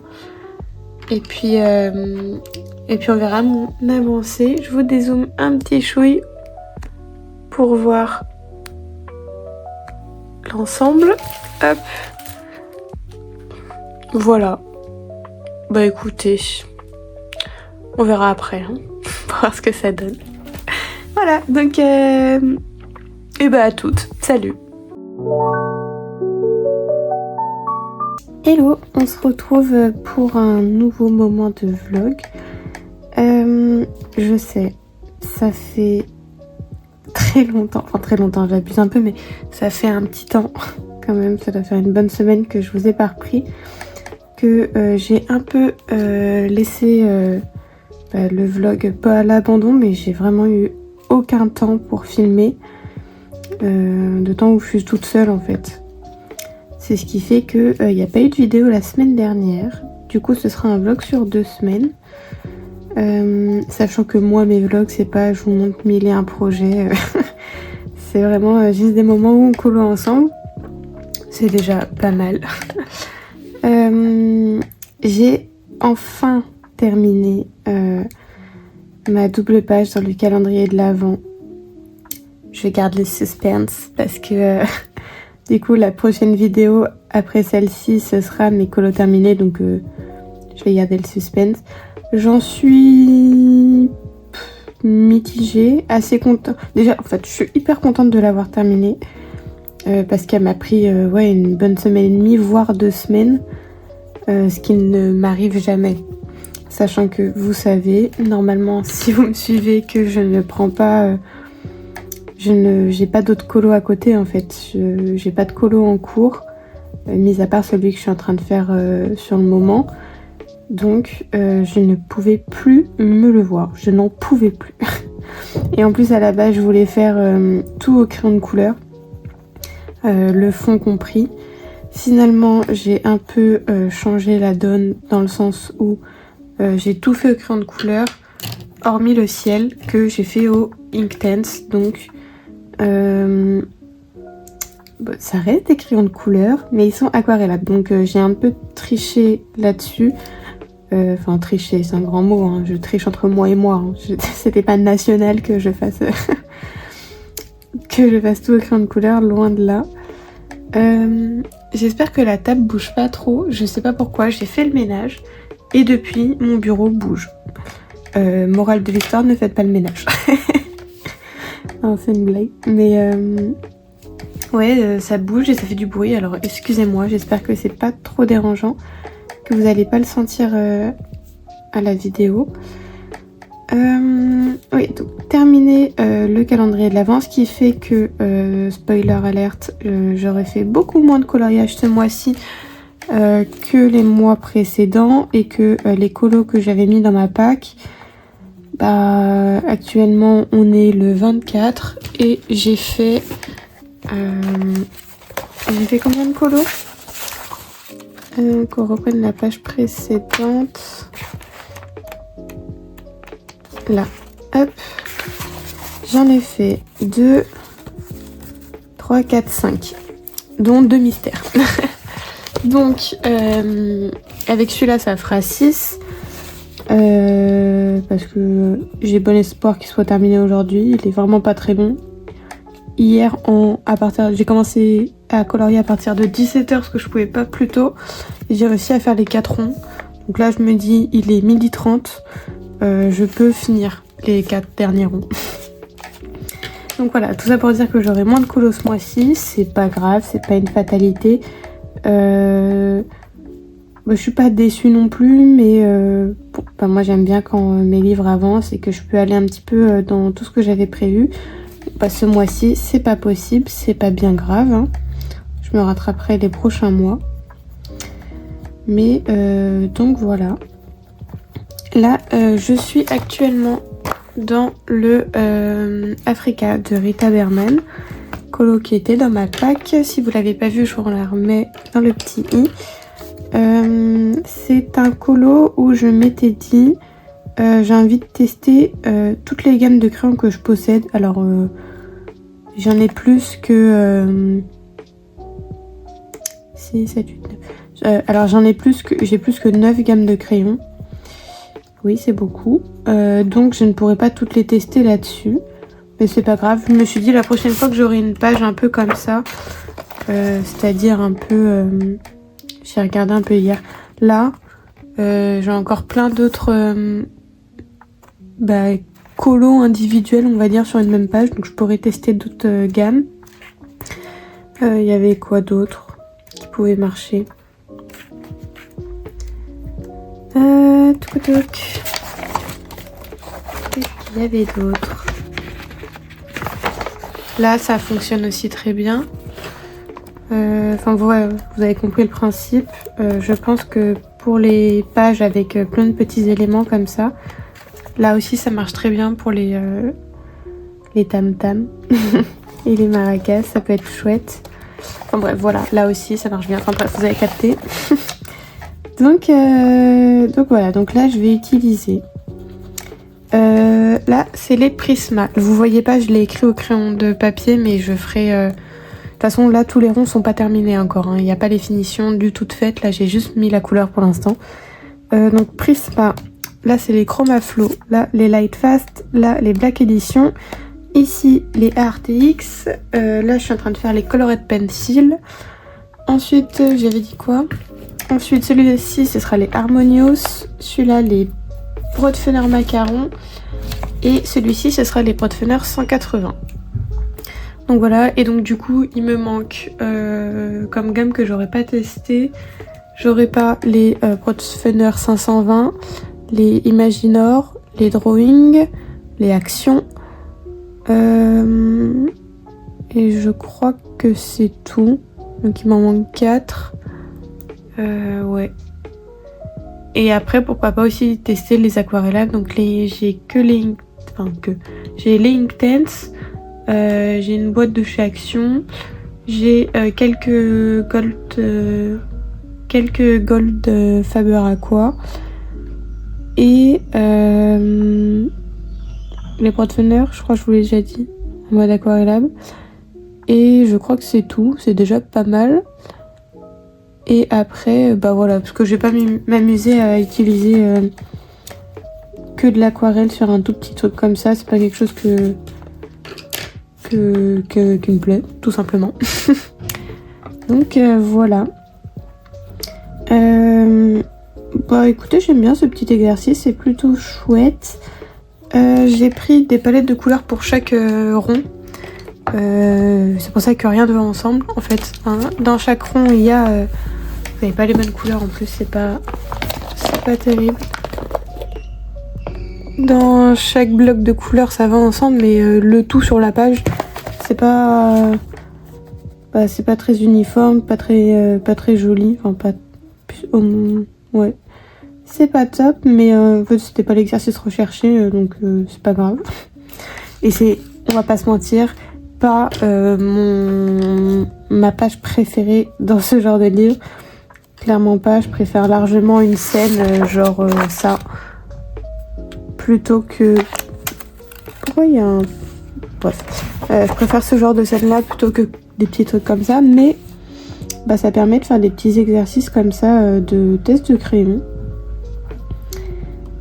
Et puis on verra mon avancée. Je vous dézoome un petit chouille pour voir l'ensemble. Hop. Voilà. Bah écoutez, on verra après. Hein. Pour voir ce que ça donne. Voilà, donc et bah à toutes. Salut. Hello, on se retrouve pour un nouveau moment de vlog. Je sais, ça fait très longtemps, j'abuse un peu, mais ça fait un petit temps quand même, ça doit faire une bonne semaine que je vous ai pas repris, que j'ai un peu laissé le vlog, pas à l'abandon, mais j'ai vraiment eu aucun temps pour filmer, de temps où je suis toute seule en fait. C'est ce qui fait que il n'y a pas eu de vidéo la semaine dernière. Du coup, ce sera un vlog sur 2 semaines. Sachant que moi, mes vlogs, c'est pas je vous montre 1001 projets. C'est vraiment juste des moments où on colo ensemble. C'est déjà pas mal. J'ai enfin terminé ma double page dans le calendrier de l'Avent. Je garde le suspense parce que du coup la prochaine vidéo après celle-ci ce sera mes colos terminés, donc je vais garder le suspense. J'en suis mitigée, assez contente. Déjà en fait je suis hyper contente de l'avoir terminée parce qu'elle m'a pris une bonne semaine et demie, voire 2 semaines, ce qui ne m'arrive jamais. Sachant que vous savez, normalement si vous me suivez, que je ne prends pas... j'ai pas d'autres colos à côté en fait, j'ai pas de colos en cours, mis à part celui que je suis en train de faire sur le moment. Donc je ne pouvais plus me le voir, je n'en pouvais plus. Et en plus à la base je voulais faire tout au crayon de couleur, le fond compris. Finalement j'ai un peu changé la donne dans le sens où j'ai tout fait au crayon de couleur, hormis le ciel que j'ai fait au Inktense, donc... ça reste des crayons de couleur, mais ils sont aquarellables, donc j'ai un peu triché là-dessus. Enfin tricher, c'est un grand mot, hein. Je triche entre moi et moi, hein. C'était pas national que je fasse que je fasse tout au crayon de couleur, loin de là. J'espère que la table bouge pas trop, je sais pas pourquoi, j'ai fait le ménage et depuis mon bureau bouge. Morale de l'histoire, ne faites pas le ménage. Non, c'est une blague, mais ça bouge et ça fait du bruit, alors excusez-moi, j'espère que c'est pas trop dérangeant, que vous allez pas le sentir à la vidéo. Oui, donc terminer le calendrier de l'Avent, ce qui fait que, spoiler alerte, j'aurais fait beaucoup moins de coloriage ce mois-ci que les mois précédents, et que les colos que j'avais mis dans ma pack, actuellement on est le 24 et j'ai fait combien de colos, qu'on reprenne la page précédente, là, hop, j'en ai fait 2, 3, 4, 5, dont 2 mystères. Donc avec celui-là ça fera 6, parce que j'ai bon espoir qu'il soit terminé aujourd'hui. Il est vraiment pas très bon. Hier j'ai commencé à colorier à partir de 17h parce que je pouvais pas plus tôt, et j'ai réussi à faire les 4 ronds. Donc là je me dis il est 12h30, je peux finir les 4 derniers ronds. Donc voilà, tout ça pour dire que j'aurai moins de colos ce mois-ci. C'est pas grave, c'est pas une fatalité. Je suis pas déçue non plus, mais moi j'aime bien quand mes livres avancent et que je peux aller un petit peu dans tout ce que j'avais prévu. Ce mois-ci c'est pas possible, c'est pas bien grave, hein. Je me rattraperai les prochains mois, mais donc voilà. Là je suis actuellement dans le Africa de Rita Berman, colo qui était dans ma pack. Si vous l'avez pas vu, je vous la remets dans le petit i. C'est un colo où je m'étais dit j'ai envie de tester toutes les gammes de crayons que je possède. Alors j'en ai plus que 6, 7, 8, 9. Alors j'ai plus que 9 gammes de crayons. Oui, c'est beaucoup. Donc je ne pourrais pas toutes les tester là-dessus. Mais c'est pas grave. Je me suis dit la prochaine fois que j'aurai une page un peu comme ça, c'est-à-dire un peu... j'ai regardé un peu hier. Là, j'ai encore plein d'autres colos individuels, on va dire, sur une même page. Donc je pourrais tester d'autres gammes. Il y avait quoi d'autre qui pouvait marcher? Qu'est-ce qu'il y avait d'autre? Là, ça fonctionne aussi très bien. Enfin, vous avez compris le principe. Je pense que pour les pages avec plein de petits éléments comme ça, là aussi, ça marche très bien pour les tam-tams et les maracas. Ça peut être chouette. Enfin bref, voilà. Là aussi, ça marche bien. Enfin bref, vous avez capté. Donc voilà. Donc là, je vais utiliser... là, c'est les Prisma. Vous voyez pas, je l'ai écrit au crayon de papier, mais je ferai... De toute façon, là, tous les ronds sont pas terminés encore. Hein. Il n'y a pas les finitions du tout faites. Là, j'ai juste mis la couleur pour l'instant. Donc, Prisma. Là, c'est les Chroma Flow. Là, les Light Fast. Là, les Black Edition. Ici, les ARTX. Là, je suis en train de faire les Colored Pencil. Ensuite, j'avais dit quoi? Ensuite, celui-ci, ce sera les Harmonious. Celui-là, les Broadfunner Macaron. Et celui-ci, ce sera les Broadfunner 180. Donc voilà, et donc du coup, il me manque comme gamme que j'aurais pas testé. J'aurais pas les Broadfunner 520, les Imaginor, les Drawing, les Actions. Et je crois que c'est tout. Donc il m'en manque 4. Ouais. Et après, pourquoi pas aussi tester les aquarellables. Donc j'ai les Inktense. J'ai une boîte de chez Action. J'ai quelques gold Faber Aqua. Et les Broadfunner, je crois que je vous l'ai déjà dit, en mode aquarellable. Et je crois que c'est tout, c'est déjà pas mal. Et après, voilà, parce que je vais pas m'amuser à utiliser que de l'aquarelle sur un tout petit truc comme ça. C'est pas quelque chose qui me plaît, tout simplement. Donc voilà. Écoutez, j'aime bien ce petit exercice, c'est plutôt chouette. J'ai pris des palettes de couleurs pour chaque rond. C'est pour ça que rien ne va ensemble en fait. Hein. Dans chaque rond il y a... vous n'avez pas les bonnes couleurs en plus, c'est pas terrible. Dans chaque bloc de couleurs ça va ensemble, mais le tout sur la page c'est pas très uniforme, pas très joli, enfin pas ouais, c'est pas top, mais en fait c'était pas l'exercice recherché, donc c'est pas grave. Et c'est, on va pas se mentir, pas ma page préférée dans ce genre de livre, clairement pas. Je préfère largement une scène genre ça, plutôt que... Pourquoi il y a un... Bref, je préfère ce genre de scène là plutôt que des petits trucs comme ça, mais ça permet de faire des petits exercices comme ça de test de crayon.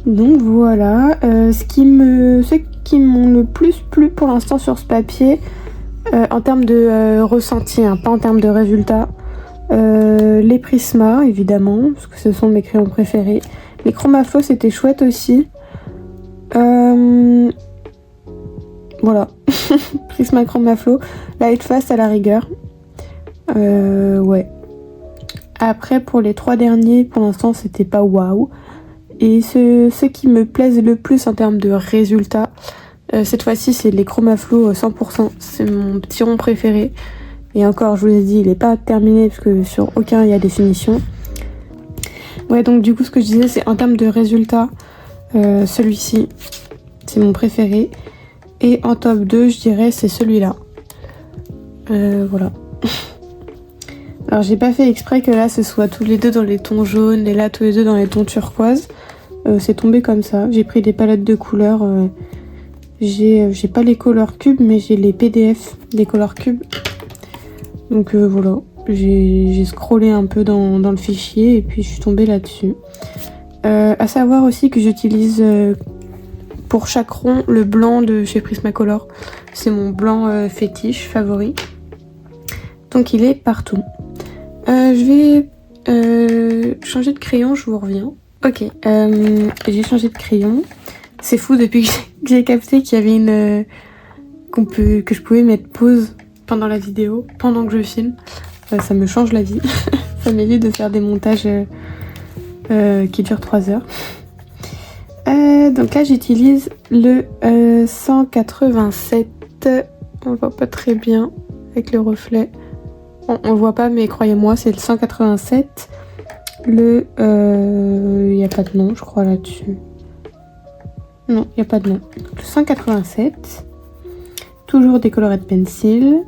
Donc voilà, ceux qui m'ont le plus plu pour l'instant sur ce papier, en termes de ressenti, hein, pas en termes de résultats, les Prisma évidemment, parce que ce sont mes crayons préférés. Les Chroma Flow c'était chouette aussi. Voilà, Prisma Chroma Flow, Light Fast à la rigueur. Ouais. Après pour les 3 derniers, pour l'instant c'était pas waouh. Et ceux qui me plaisent le plus en termes de résultats, cette fois-ci c'est les Chroma Flow 100%, c'est mon petit rond préféré. Et encore, je vous l'ai dit, il n'est pas terminé parce que sur aucun il y a des finitions. Ouais, donc du coup ce que je disais, c'est en termes de résultats, celui-ci c'est mon préféré. Et en top 2, je dirais c'est celui-là. Voilà. Alors j'ai pas fait exprès que là ce soit tous les deux dans les tons jaunes et là tous les deux dans les tons turquoise. C'est tombé comme ça. J'ai pris des palettes de couleurs. J'ai pas les color cubes mais j'ai les PDF des color cubes. Donc voilà. J'ai scrollé un peu dans le fichier et puis je suis tombée là-dessus. À savoir aussi que j'utilise pour chaque rond le blanc de chez Prismacolor. C'est mon blanc fétiche favori. Donc il est partout. Je vais changer de crayon, je vous reviens. Ok, j'ai changé de crayon. C'est fou depuis que j'ai capté qu'il y avait une que je pouvais mettre pause pendant la vidéo, pendant que je filme. Ça me change la vie. Ça m'évite de faire des montages qui durent 3 heures. Donc là j'utilise le 187. On voit pas très bien avec le reflet. On le voit pas mais croyez-moi c'est le 187. Le il n'y a pas de nom je crois là-dessus. Non, il n'y a pas de nom. Le 187. Toujours des colorette pencil.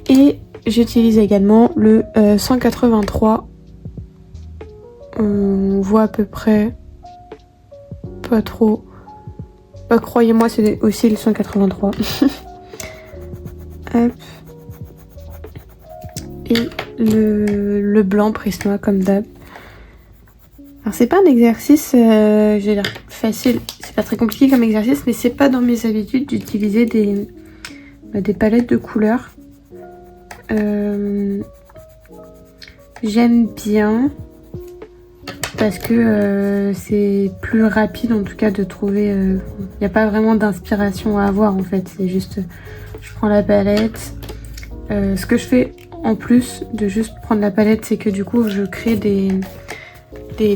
Et j'utilise également le 183. On voit à peu près. Pas trop. Bah, croyez-moi, c'est aussi le 183. Hop. Et le blanc Prisma comme d'hab. Alors c'est pas un exercice, je vais dire facile, c'est pas très compliqué comme exercice, mais c'est pas dans mes habitudes d'utiliser des palettes de couleurs. J'aime bien parce que c'est plus rapide en tout cas de trouver. Il n'y a pas vraiment d'inspiration à avoir en fait, c'est juste je prends la palette. Ce que je fais en plus de juste prendre la palette, c'est que du coup je crée des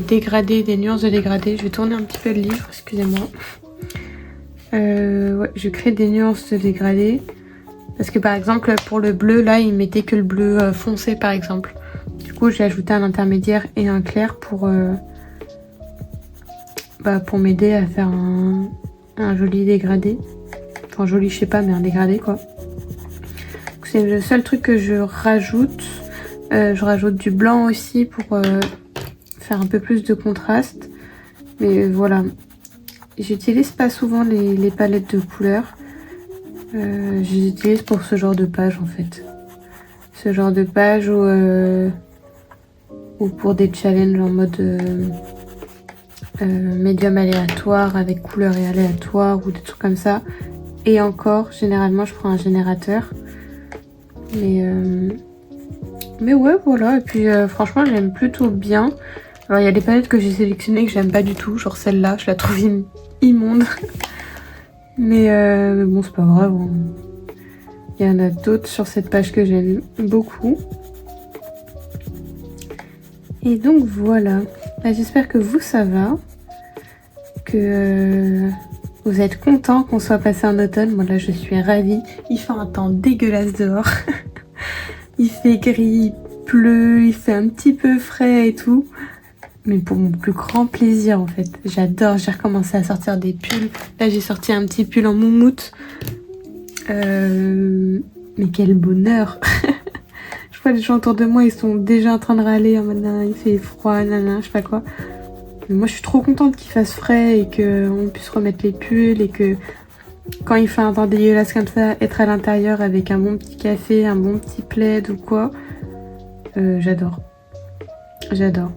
dégradés, des nuances de dégradés. Je vais tourner un petit peu le livre, excusez-moi. Ouais, je crée des nuances de dégradés. Parce que par exemple, pour le bleu, là, il mettait que le bleu foncé, par exemple. Du coup, j'ai ajouté un intermédiaire et un clair pour m'aider à faire un joli dégradé. Enfin, joli, je sais pas, mais un dégradé, quoi. C'est le seul truc que je rajoute. Je rajoute du blanc aussi pour faire un peu plus de contraste. Mais voilà. J'utilise pas souvent les palettes de couleurs. Je les utilise pour ce genre de page en fait. Ce genre de page ou pour des challenges en mode médium aléatoire avec couleur et aléatoire ou des trucs comme ça. Et encore, généralement je prends un générateur. Mais ouais voilà. Et puis franchement j'aime plutôt bien. Alors il y a des palettes que j'ai sélectionnées que j'aime pas du tout. Genre celle-là, je la trouve immonde. Mais bon, c'est pas grave. Il y en a d'autres sur cette page que j'aime beaucoup. Et donc voilà. J'espère que vous, ça va. Que vous êtes contents qu'on soit passé en automne. Moi là, je suis ravie. Il fait un temps dégueulasse dehors. Il fait gris, il pleut, il fait un petit peu frais et tout. Mais pour mon plus grand plaisir en fait. J'adore, j'ai recommencé à sortir des pulls. Là j'ai sorti un petit pull en moumoute. Mais quel bonheur. Je vois les gens autour de moi, ils sont déjà en train de râler en mode il fait froid, je sais pas quoi. Mais moi je suis trop contente qu'il fasse frais et qu'on puisse remettre les pulls et que quand il fait un temps dégueulasse comme ça, être à l'intérieur avec un bon petit café, un bon petit plaid ou quoi. J'adore. J'adore.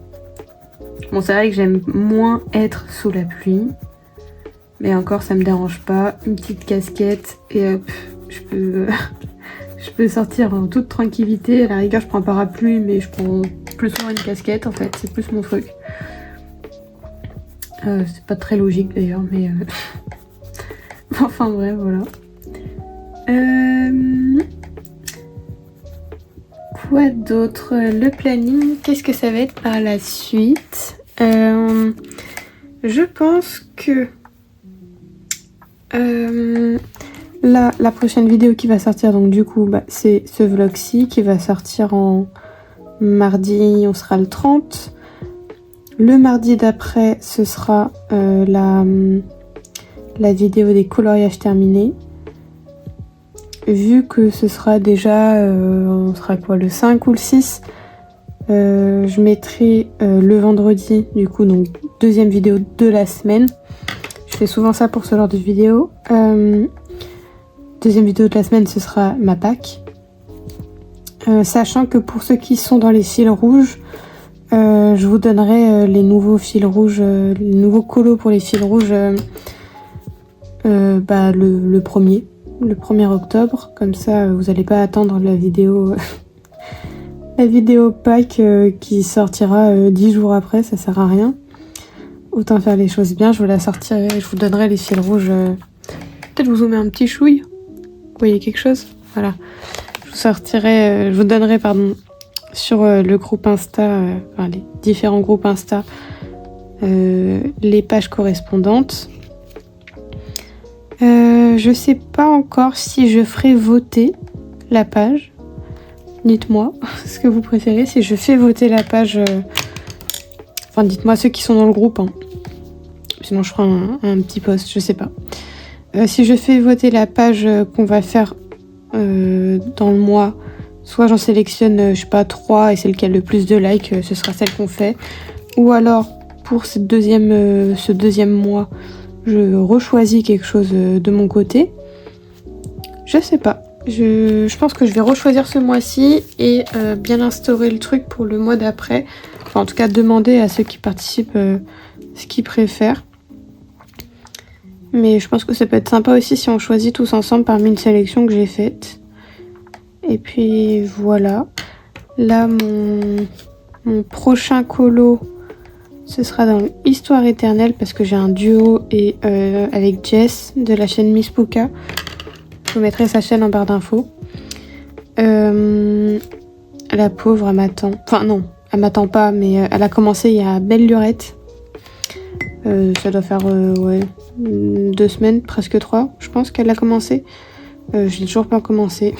Bon, c'est vrai que j'aime moins être sous la pluie. Mais encore, ça me dérange pas. Une petite casquette et hop, je peux sortir en toute tranquillité. À la rigueur, je prends un parapluie, mais je prends plus souvent une casquette en fait. C'est plus mon truc. C'est pas très logique d'ailleurs, mais... enfin bref, voilà. Quoi d'autre? Le planning, qu'est-ce que ça va être par la suite? Je pense que la prochaine vidéo qui va sortir, donc du coup, c'est ce vlog-ci qui va sortir en mardi, on sera le 30. Le mardi d'après, ce sera la vidéo des coloriages terminés. vu que ce sera déjà, on sera quoi, le 5 ou le 6, je mettrai le vendredi, du coup, donc deuxième vidéo de la semaine. Je fais souvent ça pour ce genre de vidéo. Deuxième vidéo de la semaine, ce sera ma Pâques. Sachant que pour ceux qui sont dans les fils rouges, je vous donnerai les nouveaux fils rouges, les nouveaux colos pour les fils rouges le 1er octobre. Comme ça, vous n'allez pas attendre la vidéo la vidéo Pâques qui sortira 10 jours après, ça sert à rien. Autant faire les choses bien, je vous la sortirai, je vous donnerai les fils rouges. Peut-être vous zoomer un petit chouille. Vous voyez quelque chose? Voilà. Je vous donnerai sur le groupe Insta, les différents groupes Insta, les pages correspondantes. Je sais pas encore si je ferai voter la page. Dites-moi ce que vous préférez. Si je fais voter la page, dites-moi ceux qui sont dans le groupe. Hein. Sinon, je ferai un petit post, je sais pas. Si je fais voter la page qu'on va faire dans le mois, soit j'en sélectionne, 3 et c'est lequel le plus de likes, ce sera celle qu'on fait. Ou alors, pour ce deuxième mois, je rechoisis quelque chose de mon côté. Je sais pas. Je pense que je vais rechoisir ce mois-ci et bien instaurer le truc pour le mois d'après. Enfin, en tout cas, demander à ceux qui participent ce qu'ils préfèrent. Mais je pense que ça peut être sympa aussi si on choisit tous ensemble parmi une sélection que j'ai faite. Et puis voilà. Là, mon prochain colo, ce sera dans Histoire éternelle parce que j'ai un duo avec Jess de la chaîne Miss Puka. Je vous mettrai sa chaîne en barre d'infos. La pauvre, elle m'attend. Enfin non, elle m'attend pas, mais elle a commencé il y a belle lurette. Ça doit faire 2 semaines, presque 3, je pense qu'elle a commencé. Je l'ai toujours pas commencé.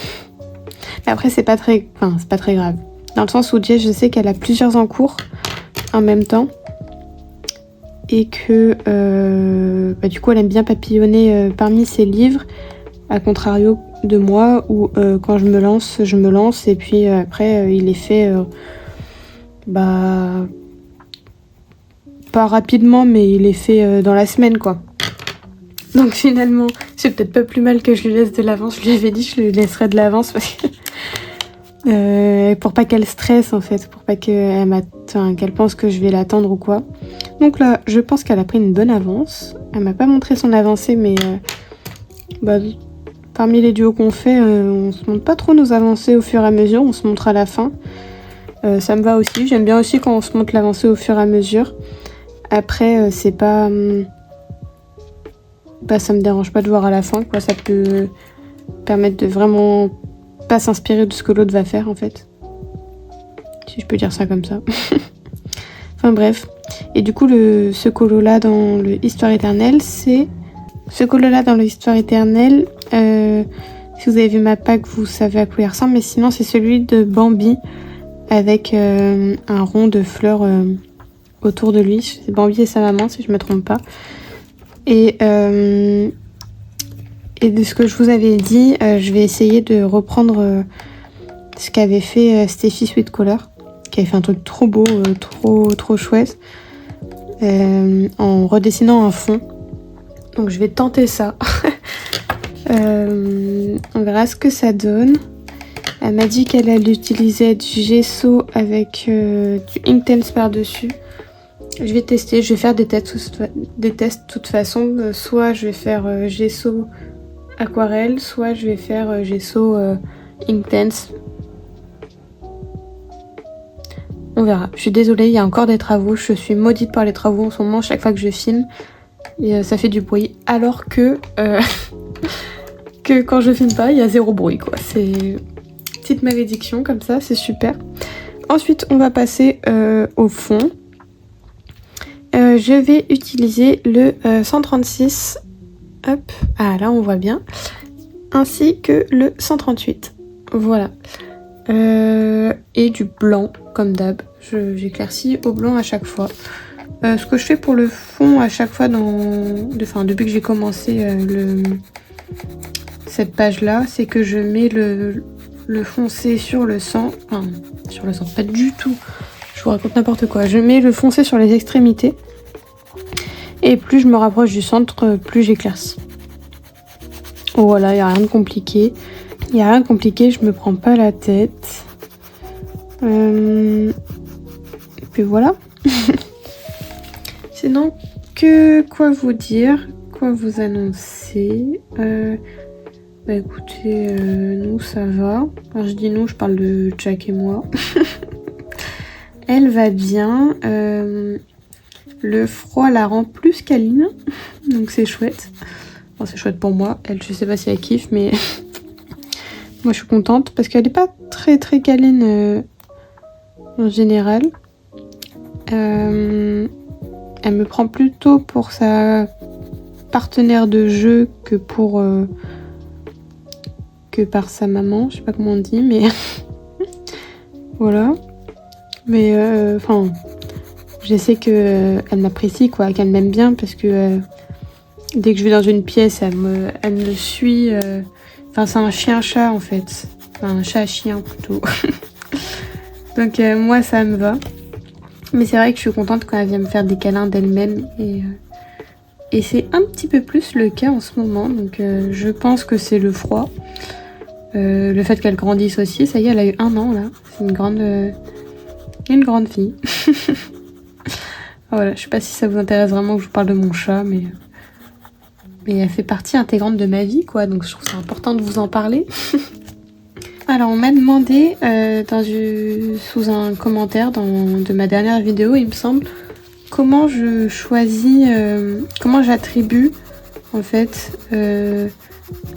Mais après, c'est pas très grave. Dans le sens où Jess, je sais qu'elle a plusieurs en cours en même temps. Et que du coup, elle aime bien papillonner parmi ses livres. À contrario de moi, où quand je me lance. Et puis après, il est fait... pas rapidement, mais il est fait dans la semaine, quoi. Donc finalement, c'est peut-être pas plus mal que je lui laisse de l'avance. Je lui avais dit que je lui laisserais de l'avance parce que pour pas qu'elle stresse en fait, pour pas qu'elle pense que je vais l'attendre ou quoi. Donc là, je pense qu'elle a pris une bonne avance. Elle m'a pas montré son avancée, mais parmi les duos qu'on fait, on se montre pas trop nos avancées au fur et à mesure, on se montre à la fin. Ça me va aussi, j'aime bien aussi quand on se montre l'avancée au fur et à mesure. Après, c'est pas... ça me dérange pas de voir à la fin, quoi. Ça peut permettre de vraiment pas s'inspirer de ce que l'autre va faire, en fait. Si je peux dire ça comme ça. Enfin bref. Et du coup, ce colo-là dans le Histoire éternelle, c'est... Ce colo-là dans le Histoire éternelle, si vous avez vu ma Pâques, vous savez à quoi il ressemble. Mais sinon, c'est celui de Bambi, avec un rond de fleurs... autour de lui, c'est Bambi et sa maman si je me trompe pas. Et de ce que je vous avais dit, je vais essayer de reprendre ce qu'avait fait Steffi Sweetcolor, qui avait fait un truc trop beau, trop chouette, en redessinant un fond. Donc je vais tenter ça. On verra ce que ça donne. Elle m'a dit qu'elle allait utiliser du gesso avec du Inktense par-dessus. Je vais tester, je vais faire des tests de toute façon. Soit je vais faire gesso aquarelle, soit je vais faire gesso Inktense. On verra. Je suis désolée, il y a encore des travaux. Je suis maudite par les travaux en ce moment, chaque fois que je filme. Et ça fait du bruit. Alors que quand je filme pas, il y a 0 bruit, quoi. C'est une petite malédiction comme ça, c'est super. Ensuite, on va passer au fond. Je vais utiliser le 136, hop, là on voit bien, ainsi que le 138, voilà, et du blanc comme d'hab, j'éclaircis au blanc à chaque fois. Ce que je fais pour le fond à chaque fois depuis que j'ai commencé cette page-là, c'est que je mets le foncé sur le sang. Enfin, sur le sang, pas du tout. Je vous raconte n'importe quoi. Je mets le foncé sur les extrémités. Et plus je me rapproche du centre, plus j'éclaircis. Voilà, il n'y a rien de compliqué. Il n'y a rien de compliqué, je me prends pas la tête. Et puis voilà. Sinon, quoi vous dire, quoi vous annoncer. Bah écoutez, nous ça va. Quand je dis nous, je parle de Jack et moi. Elle va bien. Le froid la rend plus câline, donc c'est chouette. Bon, c'est chouette pour moi. Elle, je sais pas si elle kiffe, mais moi je suis contente parce qu'elle est pas très très câline en général. Elle me prend plutôt pour sa partenaire de jeu que par sa maman. Je sais pas comment on dit, mais voilà. Mais enfin. Je sais qu'elle m'apprécie, quoi, qu'elle m'aime bien parce que dès que je vais dans une pièce, elle me suit. Enfin, c'est un chien-chat en fait. Enfin, un chat-chien plutôt. Donc, moi, ça me va. Mais c'est vrai que je suis contente quand elle vient me faire des câlins d'elle-même. Et c'est un petit peu plus le cas en ce moment. Donc, je pense que c'est le froid. Le fait qu'elle grandisse aussi. Ça y est, elle a eu 1 an là. C'est une grande fille. Voilà, je sais pas si ça vous intéresse vraiment que je vous parle de mon chat, mais elle fait partie intégrante de ma vie, quoi, donc je trouve ça important de vous en parler. Alors, on m'a demandé sous un commentaire de ma dernière vidéo, il me semble, comment je choisis, comment j'attribue en fait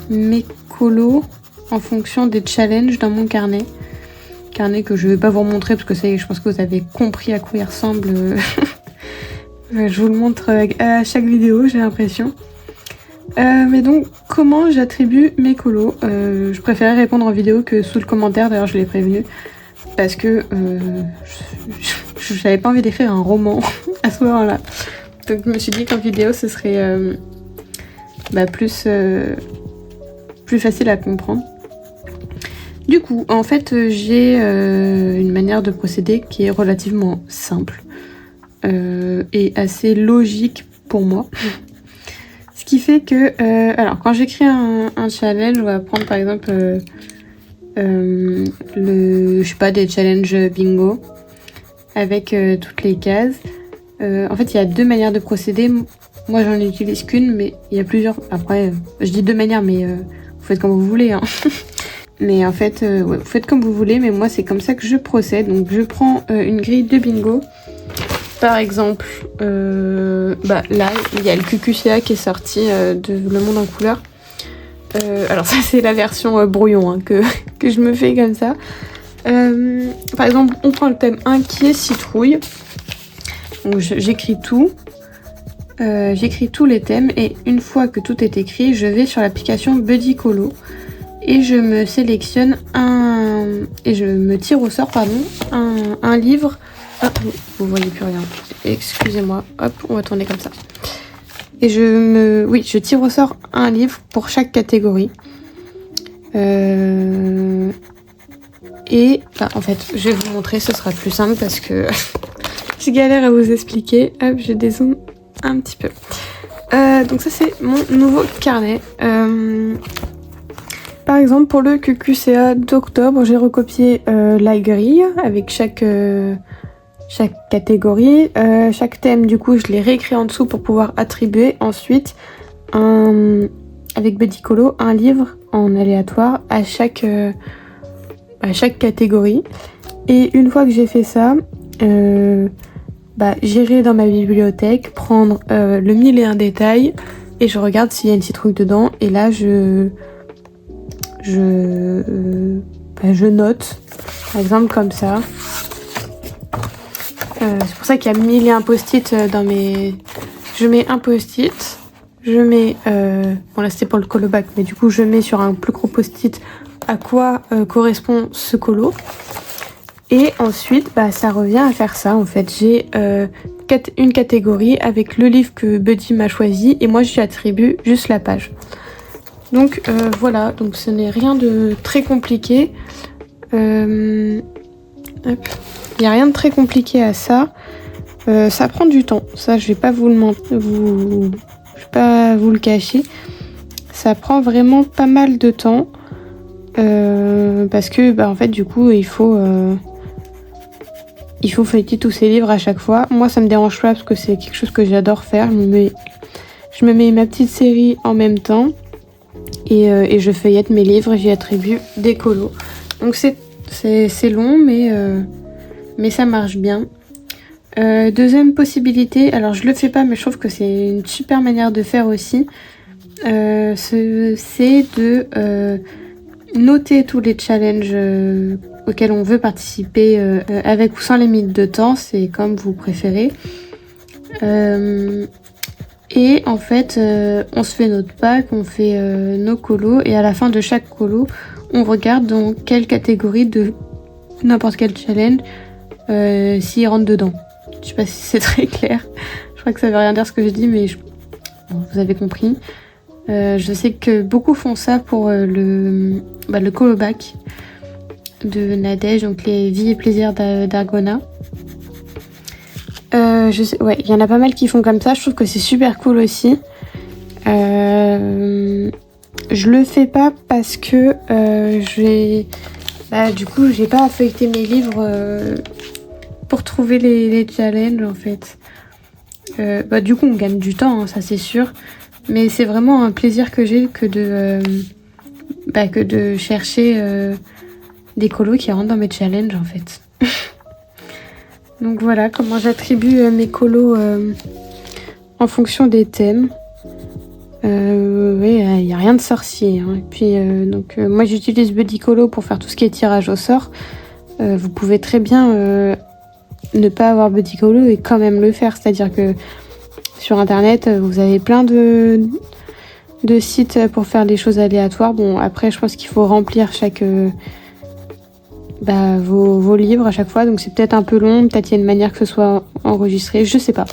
mes colos en fonction des challenges dans mon carnet. Carnet que je vais pas vous remontrer parce que ça y est, je pense que vous avez compris à quoi il ressemble. Je vous le montre à chaque vidéo, j'ai l'impression. Mais donc, comment j'attribue mes colos je préférais répondre en vidéo que sous le commentaire, d'ailleurs je l'ai prévenu. Parce que je n'avais pas envie d'écrire un roman à ce moment-là. Donc je me suis dit qu'en vidéo, ce serait plus facile à comprendre. Du coup, en fait, j'ai une manière de procéder qui est relativement simple et assez logique pour moi. Ce qui fait que, alors, quand j'écris un challenge, on va prendre par exemple je sais pas, des challenges bingo avec toutes les cases. En fait, il y a 2 manières de procéder. Moi, j'en utilise qu'une, mais il y a plusieurs. Après, je dis 2 manières, mais vous faites comme vous voulez, hein. Mais en fait, ouais, vous faites comme vous voulez, mais moi c'est comme ça que je procède. Donc je prends une grille de bingo. Par exemple, là, il y a le QQCA qui est sorti de Le Monde en couleur. Alors ça c'est la version brouillon hein, que je me fais comme ça. Par exemple, on prend le thème 1 qui est citrouille. Donc j'écris tout. J'écris tous les thèmes et une fois que tout est écrit, je vais sur l'application Buddy Colo. Et je me sélectionne je me tire au sort, un livre. Ah, vous voyez plus rien. Excusez-moi. Hop, on va tourner comme ça. Et je tire au sort un livre pour chaque catégorie. En fait, je vais vous montrer, ce sera plus simple parce que je galère à vous expliquer. Hop, je dézoome un petit peu. Donc ça, c'est mon nouveau carnet. Par exemple, pour le QQCA d'octobre, j'ai recopié la grille avec chaque catégorie. Chaque thème, du coup, je l'ai réécrit en dessous pour pouvoir attribuer ensuite, avec Buddy Colo, un livre en aléatoire à chaque catégorie. Et une fois que j'ai fait ça, j'irai dans ma bibliothèque, prendre le 1001 détails et je regarde s'il y a une citrouille dedans. Et là, je note, par exemple comme ça. C'est pour ça qu'il y a 1001 post-it dans mes... Je mets un post-it, je mets... bon là c'était pour le colo-bac, mais du coup je mets sur un plus gros post-it à quoi correspond ce colo. Et ensuite, ça revient à faire ça en fait. J'ai une catégorie avec le livre que Buddy m'a choisi et moi je lui attribue juste la page. Donc voilà, donc ce n'est rien de très compliqué. Il n'y a rien de très compliqué à ça. Ça prend du temps, ça je vais pas je vais pas vous le cacher. Ça prend vraiment pas mal de temps parce que en fait du coup il faut feuilleter tous ces livres à chaque fois. Moi ça me dérange pas parce que c'est quelque chose que j'adore faire. Je me mets ma petite série en même temps et je feuillette mes livres et j'y attribue des colos. Donc c'est long mais ça marche bien. Deuxième possibilité, alors je le fais pas mais je trouve que c'est une super manière de faire aussi, c'est de noter tous les challenges auxquels on veut participer avec ou sans limite de temps, c'est comme vous préférez. Et en fait on se fait notre pack, on fait nos colos et à la fin de chaque colo on regarde dans quelle catégorie de n'importe quel challenge s'il rentre dedans. Je sais pas si c'est très clair. Je crois que ça veut rien dire ce que je dis, mais vous avez compris. Je sais que beaucoup font ça pour le colobac de Nadège, donc les vies et plaisirs d'Argona. Il y en a pas mal qui font comme ça. Je trouve que c'est super cool aussi. Je le fais pas parce que du coup j'ai pas à feuilleter mes livres pour trouver les challenges en fait. Du coup on gagne du temps, hein, ça c'est sûr. Mais c'est vraiment un plaisir que j'ai que de chercher des colos qui rentrent dans mes challenges en fait. Donc voilà comment j'attribue mes colos en fonction des thèmes. Il n'y a rien de sorcier. Hein. Et puis moi j'utilise Buddy Colo pour faire tout ce qui est tirage au sort. Vous pouvez très bien ne pas avoir Buddy Colo et quand même le faire. C'est-à-dire que sur internet, vous avez plein de sites pour faire des choses aléatoires. Bon, après, je pense qu'il faut remplir vos livres à chaque fois. Donc c'est peut-être un peu long. Peut-être il y a une manière que ce soit enregistré. Je sais pas.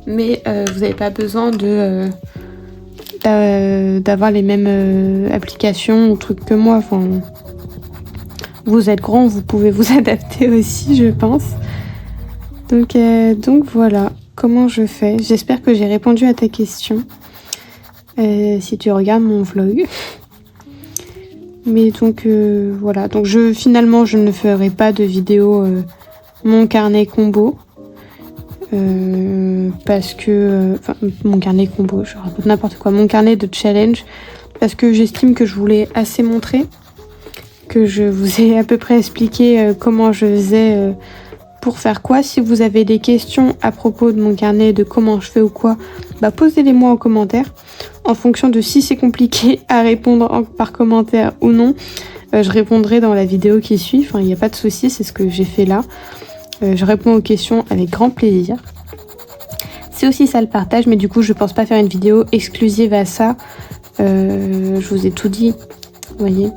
Mais vous n'avez pas besoin d'avoir les mêmes applications ou trucs que moi. Enfin, vous êtes grand, vous pouvez vous adapter aussi, je pense. Donc voilà comment je fais. J'espère que j'ai répondu à ta question si tu regardes mon vlog. Mais donc voilà. Donc finalement je ne ferai pas de vidéo mon carnet combo. Parce que mon carnet combo, je raconte n'importe quoi, mon carnet de challenge, parce que j'estime que je vous l'ai assez montré, que je vous ai à peu près expliqué comment je faisais pour faire quoi. Si vous avez des questions à propos de mon carnet, de comment je fais ou quoi, posez-les moi en commentaire, en fonction de si c'est compliqué à répondre par commentaire ou non. Je répondrai dans la vidéo qui suit, enfin il n'y a pas de souci, c'est ce que j'ai fait là. Je réponds aux questions avec grand plaisir. C'est aussi ça le partage, mais du coup je pense pas faire une vidéo exclusive à ça. Je vous ai tout dit, vous voyez.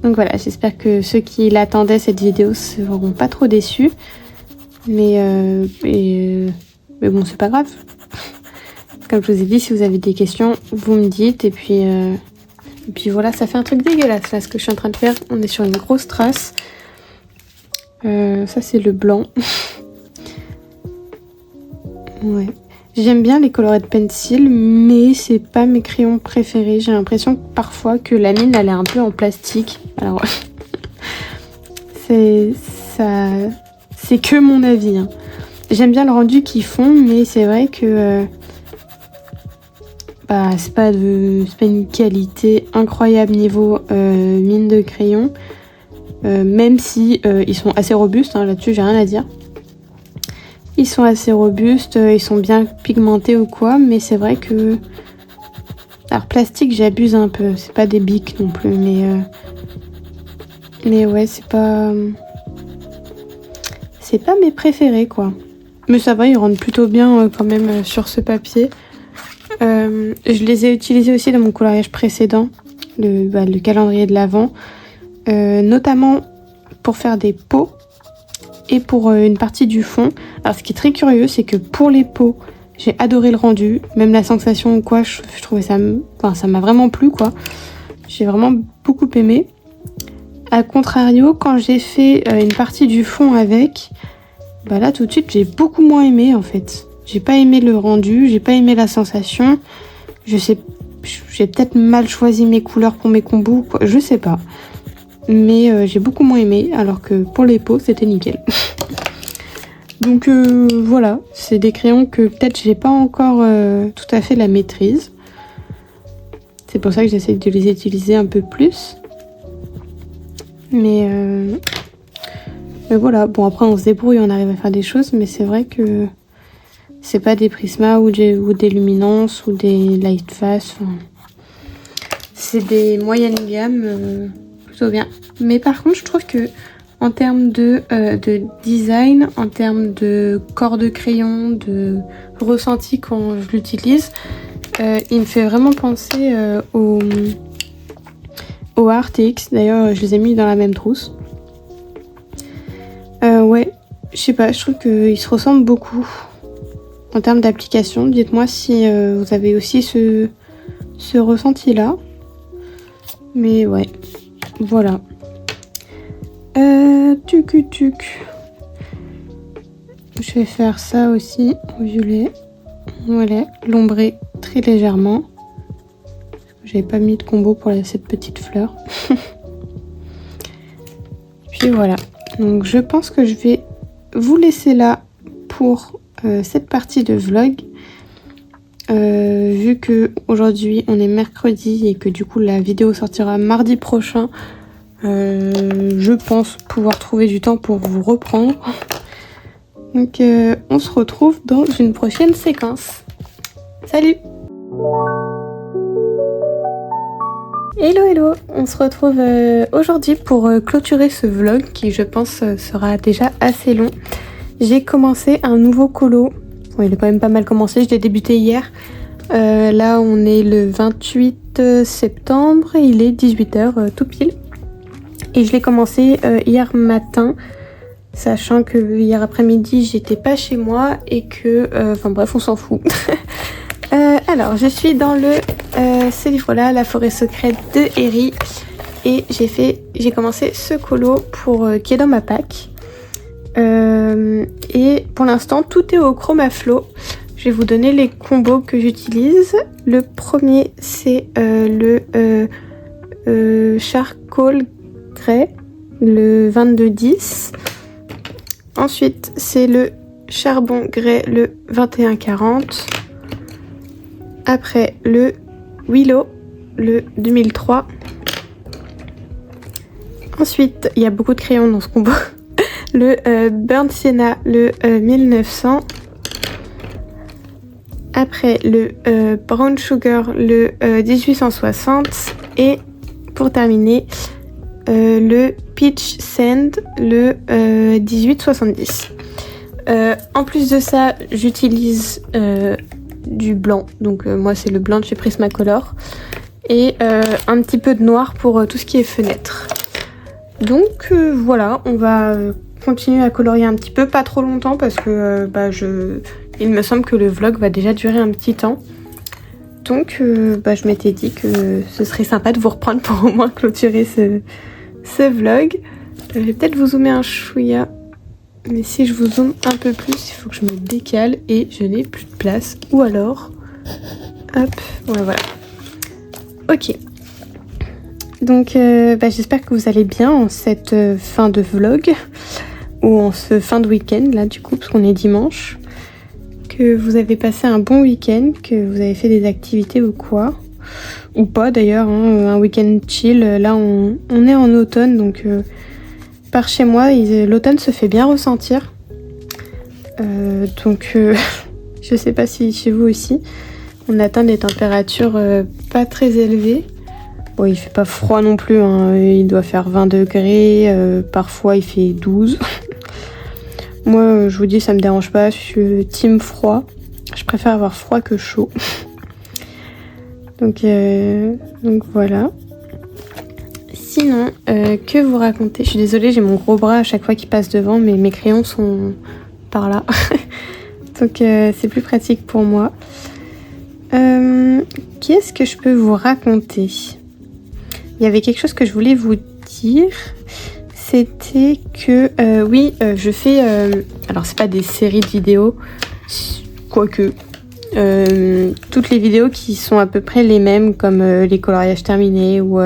Donc voilà, j'espère que ceux qui l'attendaient cette vidéo seront pas trop déçus. Mais bon, c'est pas grave. Comme je vous ai dit, si vous avez des questions, vous me dites. Et puis voilà, ça fait un truc dégueulasse là ce que je suis en train de faire. On est sur une grosse trace. Ça c'est le blanc. Ouais. J'aime bien les colored pencil, mais c'est pas mes crayons préférés. J'ai l'impression parfois que la mine elle est un peu en plastique. Alors c'est que mon avis. Hein. J'aime bien le rendu qu'ils font, mais c'est vrai que c'est pas une qualité incroyable niveau mine de crayon. Même si ils sont assez robustes, hein, là-dessus j'ai rien à dire. Ils sont assez robustes, ils sont bien pigmentés ou quoi, mais c'est vrai que... Alors plastique j'abuse un peu, c'est pas des bics non plus, mais ouais c'est pas mes préférés quoi. Mais ça va, ils rendent plutôt bien quand même sur ce papier. Je les ai utilisés aussi dans mon coloriage précédent, le calendrier de l'Avent. Notamment pour faire des pots et pour une partie du fond. Alors ce qui est très curieux, c'est que pour les pots, J'ai adoré le rendu, même la sensation ou quoi, je trouvais ça... Enfin, ça m'a vraiment plu, quoi. J'ai vraiment beaucoup aimé. A contrario, quand j'ai fait une partie du fond avec, bah là, tout de suite, j'ai beaucoup moins aimé, en fait. J'ai pas aimé le rendu, j'ai pas aimé la sensation. Je sais... J'ai peut-être mal choisi mes couleurs pour mes combos, quoi. Je sais pas. Mais j'ai beaucoup moins aimé, alors que pour les peaux, c'était nickel. Donc voilà, c'est des crayons que peut-être j'ai pas encore tout à fait la maîtrise. C'est pour ça que j'essaie de les utiliser un peu plus. Mais voilà, bon après on se débrouille, on arrive à faire des choses, mais c'est vrai que c'est pas des Prisma ou des Luminance ou des Lightfast. Enfin, c'est des moyennes gammes plutôt bien. Mais par contre, je trouve que en termes de design, en termes de corps de crayon, de ressenti quand je l'utilise, il me fait vraiment penser au RTX. D'ailleurs, je les ai mis dans la même trousse. Ouais, je sais pas, je trouve qu'ils se ressemblent beaucoup en termes d'application. Dites-moi si vous avez aussi ce ressenti-là. Mais ouais, voilà. Tuc. Je vais faire ça aussi au violet. Voilà, l'ombrer très légèrement. J'avais pas mis de combo pour cette petite fleur. Puis voilà. Donc je pense que je vais vous laisser là pour cette partie de vlog. Vu que aujourd'hui on est mercredi et que du coup la vidéo sortira mardi prochain, je pense pouvoir trouver du temps pour vous reprendre. Donc on se retrouve dans une prochaine séquence. Salut! Hello, on se retrouve aujourd'hui pour clôturer ce vlog qui je pense sera déjà assez long. J'ai commencé un nouveau colo. Bon, il est quand même pas mal commencé, je l'ai débuté hier. Là on est le 28 septembre, il est 18h tout pile. Et je l'ai commencé hier matin, sachant que hier après-midi j'étais pas chez moi et que... Enfin bref, on s'en fout. Alors, je suis dans ce livre-là, La forêt secrète de Eri. Et j'ai commencé ce colo qui est dans ma pack. Et pour l'instant, tout est au Chromaflow. Je vais vous donner les combos que j'utilise. Le premier, c'est le Charcoal Grey, le 2210. Ensuite, c'est le Charbon Grey, le 2140. Après, le Willow, le 2003. Ensuite, il y a beaucoup de crayons dans ce combo. Le Burnt Sienna, le 1900. Après, le Brown Sugar, le 1860. Et pour terminer, le Peach Sand, le 1870. En plus de ça, j'utilise du blanc. Donc moi, c'est le blanc de chez Prismacolor. Et un petit peu de noir pour tout ce qui est fenêtre. Donc voilà, on va continuer à colorier un petit peu, pas trop longtemps parce que il me semble que le vlog va déjà durer un petit temps. Donc je m'étais dit que ce serait sympa de vous reprendre pour au moins clôturer ce vlog. Je vais peut-être vous zoomer un chouïa, mais si je vous zoome un peu plus, il faut que je me décale et je n'ai plus de place. Ou alors, hop, ouais, voilà. Ok. Donc j'espère que vous allez bien en cette fin de vlog, ou en ce fin de week-end là du coup, parce qu'on est dimanche. Que vous avez passé un bon week-end, que vous avez fait des activités ou quoi. Ou pas d'ailleurs, hein, un week-end chill. Là on est en automne, donc par chez moi l'automne se fait bien ressentir. Je sais pas si chez vous aussi. On atteint des températures pas très élevées. Bon, il fait pas froid non plus, hein. Il doit faire 20 degrés, parfois il fait 12. Moi, je vous dis, ça me dérange pas, je suis team froid. Je préfère avoir froid que chaud. donc voilà. Sinon, que vous raconter? Je suis désolée, j'ai mon gros bras à chaque fois qu'il passe devant, mais mes crayons sont par là. Donc c'est plus pratique pour moi. Qu'est-ce que je peux vous raconter? Il y avait quelque chose que je voulais vous dire. C'était que je fais... alors c'est pas des séries de vidéos, quoique. Toutes les vidéos qui sont à peu près les mêmes, comme les coloriages terminés ou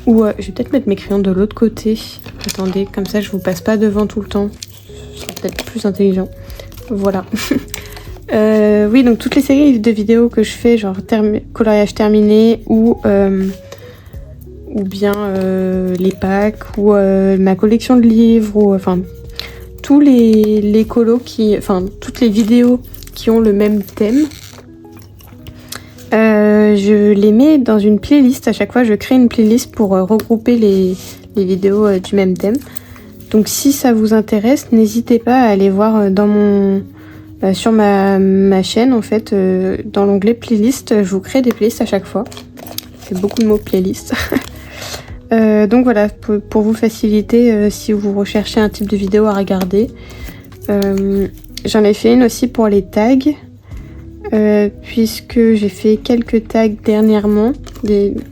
je vais peut-être mettre mes crayons de l'autre côté. Attendez, comme ça je vous passe pas devant tout le temps. Ce sera peut-être plus intelligent. Voilà. Oui, donc toutes les séries de vidéos que je fais, genre coloriage terminé ou bien les packs ou ma collection de livres ou enfin tous les colos toutes les vidéos qui ont le même thème. Je les mets dans une playlist. À chaque fois, je crée une playlist pour regrouper les vidéos du même thème. Donc si ça vous intéresse, n'hésitez pas à aller voir sur ma chaîne, en fait, dans l'onglet playlist, je vous crée des playlists à chaque fois. C'est beaucoup de mots playlist. Donc voilà, pour vous faciliter, si vous recherchez un type de vidéo à regarder. J'en ai fait une aussi pour les tags, puisque j'ai fait quelques tags dernièrement.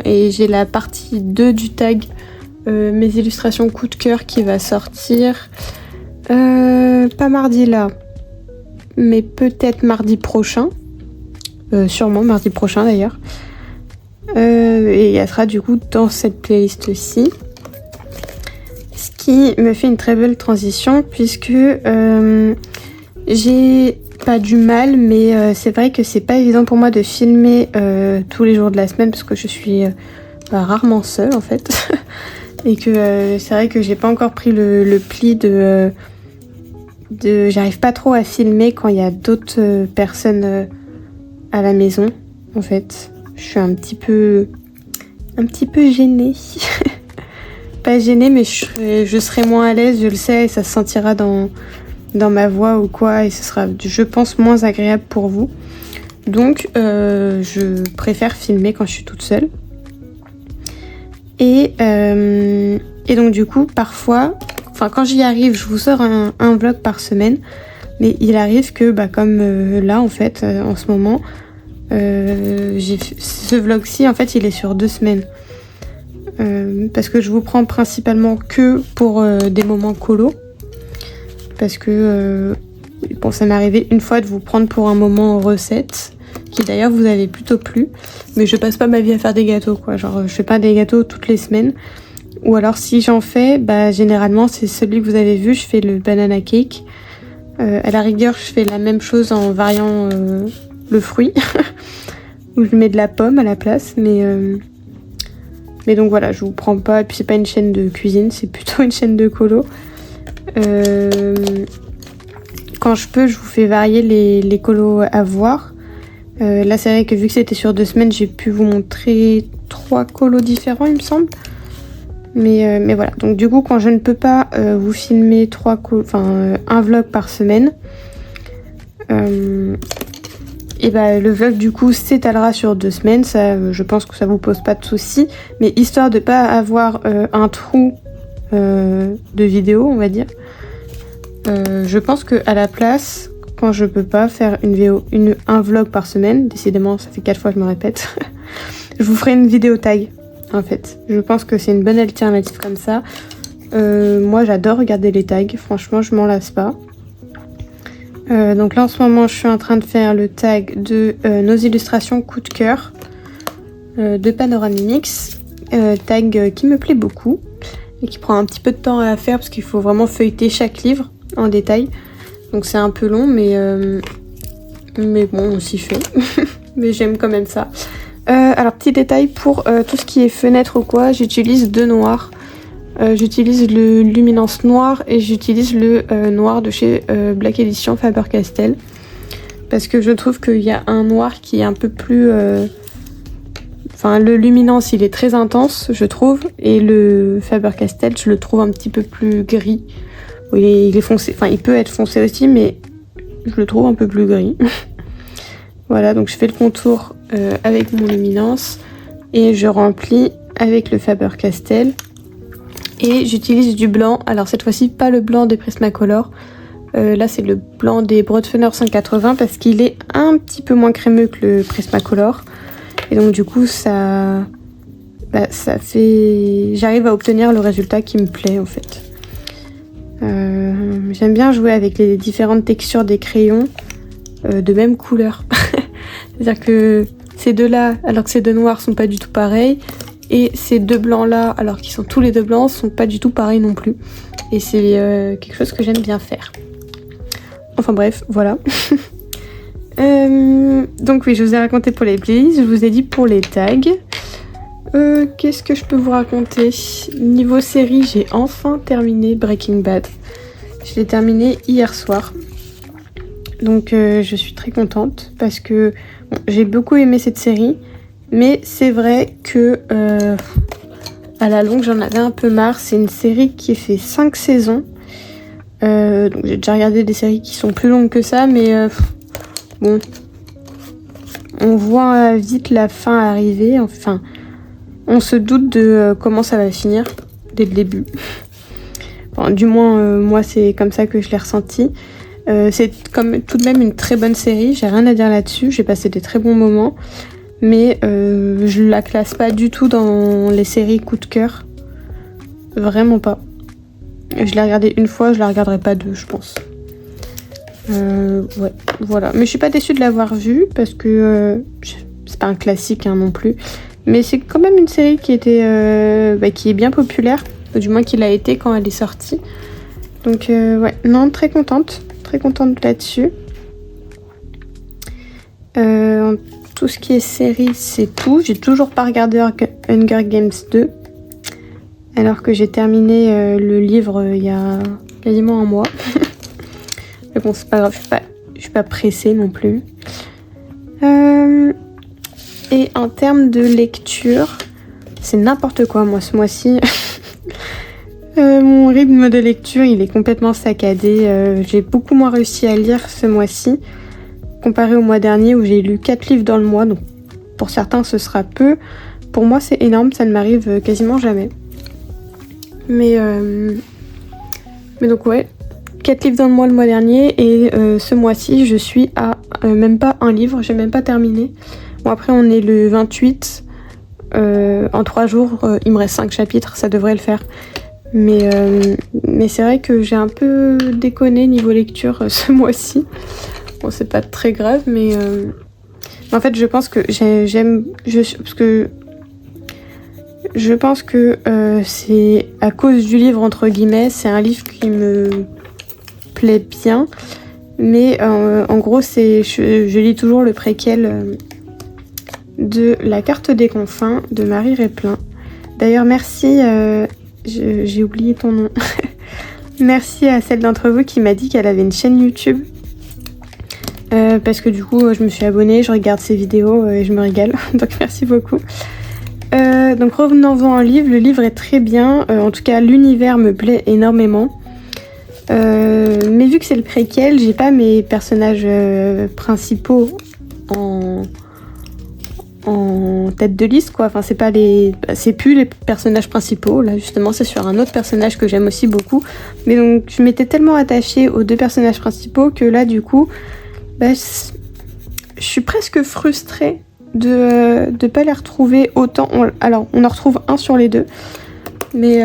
Et j'ai la partie 2 du tag, mes illustrations coup de cœur, qui va sortir pas mardi là, mais peut-être mardi prochain. Sûrement mardi prochain d'ailleurs. Et elle sera du coup dans cette playlist-ci. Ce qui me fait une très belle transition, puisque j'ai pas du mal, mais c'est vrai que c'est pas évident pour moi de filmer tous les jours de la semaine, parce que je suis rarement seule en fait. Et que c'est vrai que j'ai pas encore pris le pli j'arrive pas trop à filmer quand il y a d'autres personnes à la maison, en fait. Je suis un petit peu gênée. Pas gênée, mais je serai moins à l'aise, je le sais, et ça se sentira dans ma voix ou quoi, et ce sera, je pense, moins agréable pour vous. Donc, je préfère filmer quand je suis toute seule. Et donc, du coup, parfois, quand j'y arrive, je vous sors un vlog par semaine, mais il arrive que, comme là, en fait, en ce moment, ce vlog-ci, en fait, il est sur 2 semaines. Parce que je vous prends principalement que pour des moments colo. Parce que, ça m'est arrivé une fois de vous prendre pour un moment recette, qui d'ailleurs vous avez plutôt plu. Mais je passe pas ma vie à faire des gâteaux, quoi. Genre, je fais pas des gâteaux toutes les semaines. Ou alors, si j'en fais, généralement, c'est celui que vous avez vu, je fais le banana cake. À la rigueur, je fais la même chose en variant le fruit. Où je mets de la pomme à la place, mais donc voilà, je vous prends pas, et puis c'est pas une chaîne de cuisine, c'est plutôt une chaîne de colo. Quand je peux, je vous fais varier les colos à voir. Là c'est vrai que vu que c'était sur 2 semaines, j'ai pu vous montrer 3 colos différents, il me semble. Mais voilà, donc du coup quand je ne peux pas vous filmer un vlog par semaine, et le vlog du coup s'étalera sur 2 semaines. Ça, je pense que ça vous pose pas de soucis, mais histoire de pas avoir un trou de vidéo, on va dire, je pense que à la place, quand je peux pas faire un vlog par semaine, décidément ça fait 4 fois que je me répète, je vous ferai une vidéo tag. En fait, je pense que c'est une bonne alternative comme ça. Moi j'adore regarder les tags, franchement je m'en lasse pas. Donc là en ce moment je suis en train de faire le tag de nos illustrations coup de cœur de Panoramimix, tag qui me plaît beaucoup et qui prend un petit peu de temps à faire parce qu'il faut vraiment feuilleter chaque livre en détail, donc c'est un peu long, mais bon, on s'y fait. Mais j'aime quand même ça. Alors petit détail, pour tout ce qui est fenêtre ou quoi, j'utilise 2 noirs. J'utilise le luminance noir et j'utilise le noir de chez Black Edition Faber-Castell, parce que je trouve qu'il y a un noir qui est un peu plus... le luminance il est très intense, je trouve, et le Faber-Castell je le trouve un petit peu plus gris. Il est foncé, il peut être foncé aussi, mais je le trouve un peu plus gris. Voilà, donc je fais le contour avec mon luminance et je remplis avec le Faber-Castell. Et j'utilise du blanc, alors cette fois-ci pas le blanc de Prismacolor, Là c'est le blanc des Broadfunner 180 parce qu'il est un petit peu moins crémeux que le Prismacolor. Et donc du coup ça fait... J'arrive à obtenir le résultat qui me plaît en fait. J'aime bien jouer avec les différentes textures des crayons de même couleur. C'est-à-dire que ces deux-là, alors que ces deux noirs sont pas du tout pareils, et ces deux blancs-là, alors qu'ils sont tous les deux blancs, sont pas du tout pareils non plus. Et c'est quelque chose que j'aime bien faire. Enfin bref, voilà. Donc oui, je vous ai raconté pour les playlists, je vous ai dit pour les tags. Qu'est-ce que je peux vous raconter? Niveau série, j'ai enfin terminé Breaking Bad. Je l'ai terminé hier soir. Donc je suis très contente parce que bon, j'ai beaucoup aimé cette série. Mais c'est vrai que à la longue, j'en avais un peu marre. C'est une série qui fait 5 saisons. Donc j'ai déjà regardé des séries qui sont plus longues que ça, mais bon, on voit vite la fin arriver. Enfin, on se doute de comment ça va finir dès le début. Enfin, du moins, moi, c'est comme ça que je l'ai ressenti. C'est comme tout de même une très bonne série. J'ai rien à dire là-dessus. J'ai passé des très bons moments. Mais je la classe pas du tout dans les séries coup de cœur. Vraiment pas. Je l'ai regardée une fois, je la regarderai pas deux, je pense. Ouais, voilà. Mais je suis pas déçue de l'avoir vue parce que c'est pas un classique hein, non plus. Mais c'est quand même une série qui était, qui est bien populaire, ou du moins qui l'a été quand elle est sortie. Donc ouais, non, très contente là-dessus. Tout ce qui est série, c'est tout. J'ai toujours pas regardé Hunger Games 2. Alors que j'ai terminé le livre il y a quasiment un mois. Mais bon, c'est pas grave, je suis pas pressée non plus. Et en termes de lecture, c'est n'importe quoi moi ce mois-ci. Mon rythme de lecture, il est complètement saccadé. J'ai beaucoup moins réussi à lire ce mois-ci. Comparé au mois dernier où j'ai lu 4 livres dans le mois. Donc pour certains, ce sera peu. Pour moi, c'est énorme, ça ne m'arrive quasiment jamais. Mais donc ouais, 4 livres dans le mois dernier et ce mois-ci je suis à même pas un livre, j'ai même pas terminé. Bon après on est le 28, en 3 jours il me reste 5 chapitres, ça devrait le faire. Mais c'est vrai que j'ai un peu déconné niveau lecture ce mois-ci. Bon c'est pas très grave mais en fait je pense que je pense que c'est à cause du livre, entre guillemets, c'est un livre qui me plaît bien. Mais en gros, je lis toujours le préquel de La Carte des Confins de Marie Réplin. D'ailleurs, merci, j'ai oublié ton nom. Merci à celle d'entre vous qui m'a dit qu'elle avait une chaîne YouTube. Parce que du coup, je me suis abonnée, je regarde ses vidéos et je me régale. Donc merci beaucoup. Donc revenons-en au livre, le livre est très bien, en tout cas l'univers me plaît énormément. Mais vu que c'est le préquel, j'ai pas mes personnages principaux en tête de liste quoi. Enfin c'est plus les personnages principaux, là justement c'est sur un autre personnage que j'aime aussi beaucoup. Mais donc je m'étais tellement attachée aux 2 personnages principaux que là du coup je suis presque frustrée de pas les retrouver autant. Alors on en retrouve un sur les 2, mais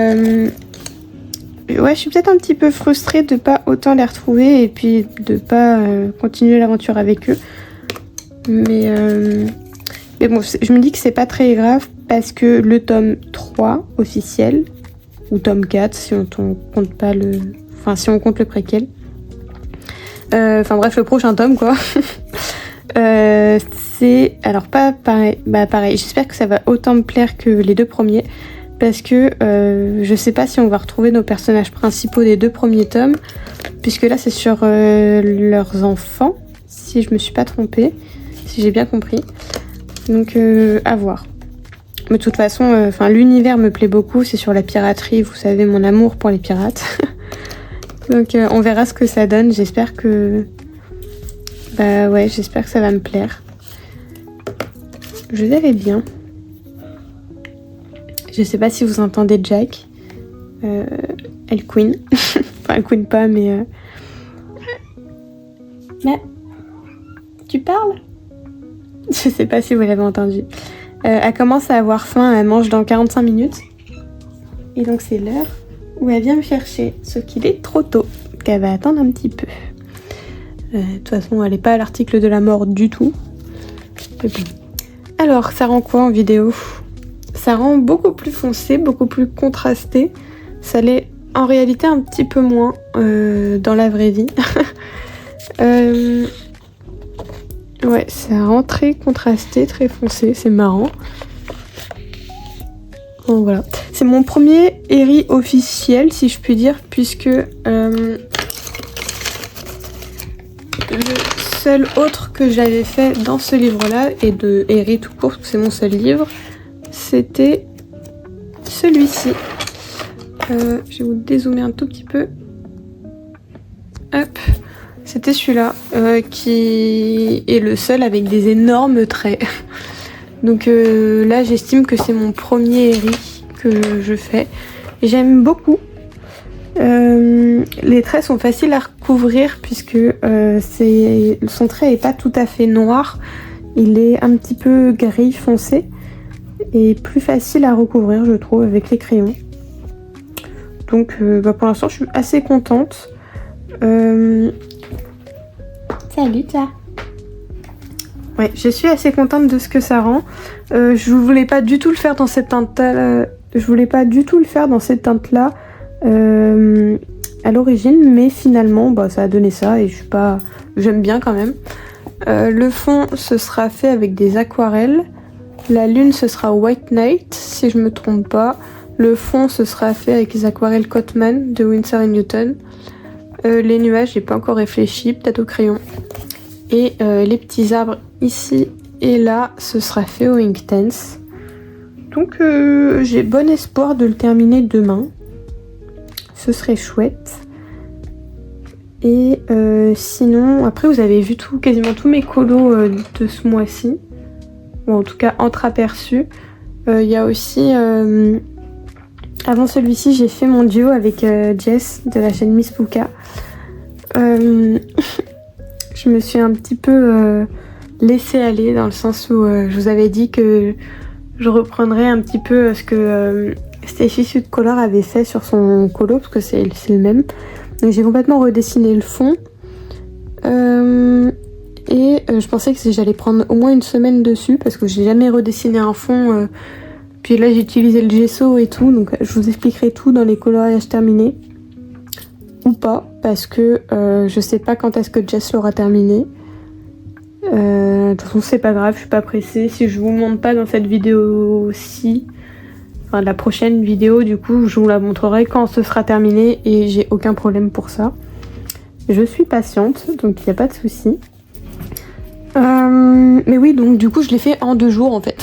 ouais je suis peut-être un petit peu frustrée de pas autant les retrouver et puis de pas continuer l'aventure avec eux, mais bon je me dis que c'est pas très grave parce que le tome 3 officiel ou tome 4 si on compte pas si on compte le préquel, enfin bref le prochain tome quoi. C'est alors pas pareil, pareil, j'espère que ça va autant me plaire que les 2 premiers parce que je sais pas si on va retrouver nos personnages principaux des 2 premiers tomes puisque là c'est sur leurs enfants si je me suis pas trompée, si j'ai bien compris, donc à voir. Mais de toute façon l'univers me plaît beaucoup, c'est sur la piraterie, vous savez mon amour pour les pirates. Donc on verra ce que ça donne, j'espère que j'espère que ça va me plaire. Je verrai bien. Je sais pas si vous entendez Jack. Elle queen. Enfin, elle queen pas, mais Mais tu parles? Je sais pas si vous l'avez entendu. Elle commence à avoir faim, elle mange dans 45 minutes. Et donc c'est l'heure où elle vient me chercher, sauf qu'il est trop tôt, qu'elle va attendre un petit peu. De toute façon, elle n'est pas à l'article de la mort du tout. Alors, ça rend quoi en vidéo? Ça rend beaucoup plus foncé, beaucoup plus contrasté. Ça l'est en réalité un petit peu moins dans la vraie vie. Ouais, ça rend très contrasté, très foncé, c'est marrant. Bon, voilà. C'est mon premier Eri officiel, si je puis dire, puisque le seul autre que j'avais fait dans ce livre-là, et de Eri tout court, c'est mon seul livre, c'était celui-ci. Je vais vous dézoomer un tout petit peu. Hop. C'était celui-là, qui est le seul avec des énormes traits. Donc là, j'estime que c'est mon premier Eri que je fais. J'aime beaucoup. Les traits sont faciles à recouvrir puisque son trait est pas tout à fait noir. Il est un petit peu gris foncé et plus facile à recouvrir, je trouve, avec les crayons. Donc pour l'instant, je suis assez contente. Salut toi. Ouais, je suis assez contente de ce que ça rend. Je voulais pas du tout le faire dans cette teinte-là. À l'origine, mais finalement, ça a donné ça et j'aime bien quand même. Le fond, ce sera fait avec des aquarelles. La lune, ce sera White Night, si je me trompe pas. Le fond, ce sera fait avec les aquarelles Cotman de Winsor & Newton. Les nuages, j'ai pas encore réfléchi, peut-être au crayon. Et les petits arbres ici et là, ce sera fait au Inktense. Donc j'ai bon espoir de le terminer demain. Ce serait chouette. Et sinon, après vous avez vu quasiment tous mes colos de ce mois-ci. Ou en tout cas entreaperçus. Il y a aussi... avant celui-ci, j'ai fait mon duo avec Jess de la chaîne Miss Puka. Je me suis un petit peu laissée aller dans le sens où je vous avais dit que je reprendrais un petit peu ce que Stacey Sudcolor avait fait sur son colo, parce que c'est le même. Donc j'ai complètement redessiné le fond. Je pensais que j'allais prendre au moins une semaine dessus, parce que j'ai jamais redessiné un fond. Puis là j'ai utilisé le gesso et tout, donc je vous expliquerai tout dans les coloriages terminés. Ou pas, parce que je sais pas quand est-ce que Jess l'aura terminé. De toute façon c'est pas grave, je suis pas pressée. Si je vous montre pas dans cette vidéo-ci, enfin la prochaine vidéo du coup, je vous la montrerai quand ce sera terminé et j'ai aucun problème pour ça. Je suis patiente, donc il n'y a pas de souci. Mais oui, donc du coup je l'ai fait en 2 jours en fait.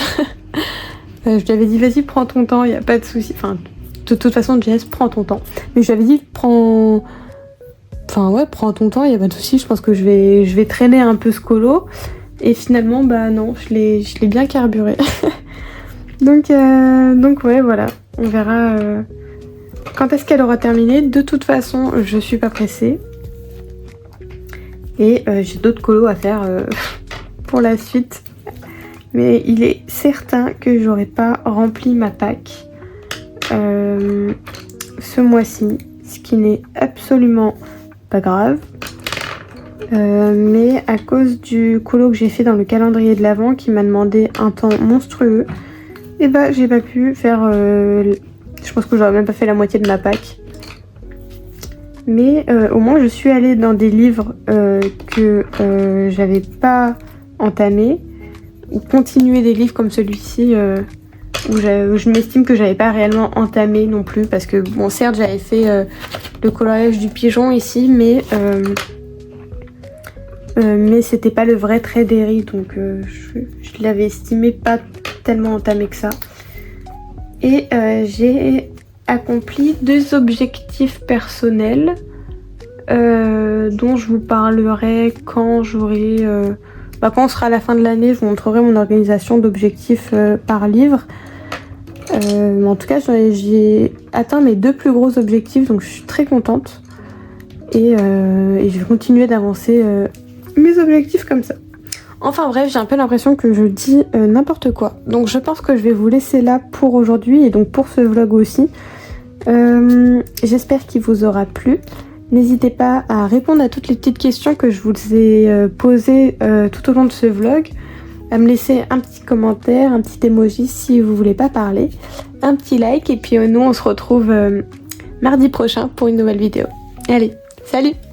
Je lui avais dit vas-y prends ton temps, il n'y a pas de souci. Enfin de toute façon Jess, prends ton temps. Mais je lui avais dit prends ton temps, il n'y a pas de souci. Je pense que je vais traîner un peu ce colo. Et finalement non, je l'ai bien carburé. donc ouais voilà, on verra quand est-ce qu'elle aura terminé. De toute façon je suis pas pressée. Et j'ai d'autres colos à faire pour la suite. Mais il est certain que j'aurai pas rempli ma pack ce mois-ci, ce qui n'est absolument pas grave. Mais à cause du colo que j'ai fait dans le calendrier de l'Avent qui m'a demandé un temps monstrueux, et j'ai pas pu faire... je pense que j'aurais même pas fait la moitié de ma pack. Mais au moins je suis allée dans des livres que j'avais pas entamés, ou continuer des livres comme celui-ci où je m'estime que j'avais pas réellement entamé non plus, parce que bon certes j'avais fait le coloriage du pigeon ici, mais c'était pas le vrai trait d'Eri, donc je l'avais estimé pas tellement entamé que ça. Et j'ai accompli 2 objectifs personnels dont je vous parlerai quand j'aurai... quand on sera à la fin de l'année, je vous montrerai mon organisation d'objectifs par livre. En tout cas, j'ai atteint mes 2 plus gros objectifs, donc je suis très contente. Et je vais continuer d'avancer mes objectifs comme ça. Enfin bref, j'ai un peu l'impression que je dis n'importe quoi. Donc je pense que je vais vous laisser là pour aujourd'hui et donc pour ce vlog aussi. J'espère qu'il vous aura plu. N'hésitez pas à répondre à toutes les petites questions que je vous ai posées tout au long de ce vlog. À me laisser un petit commentaire, un petit emoji si vous voulez pas parler. Un petit like et puis nous on se retrouve mardi prochain pour une nouvelle vidéo. Allez, salut!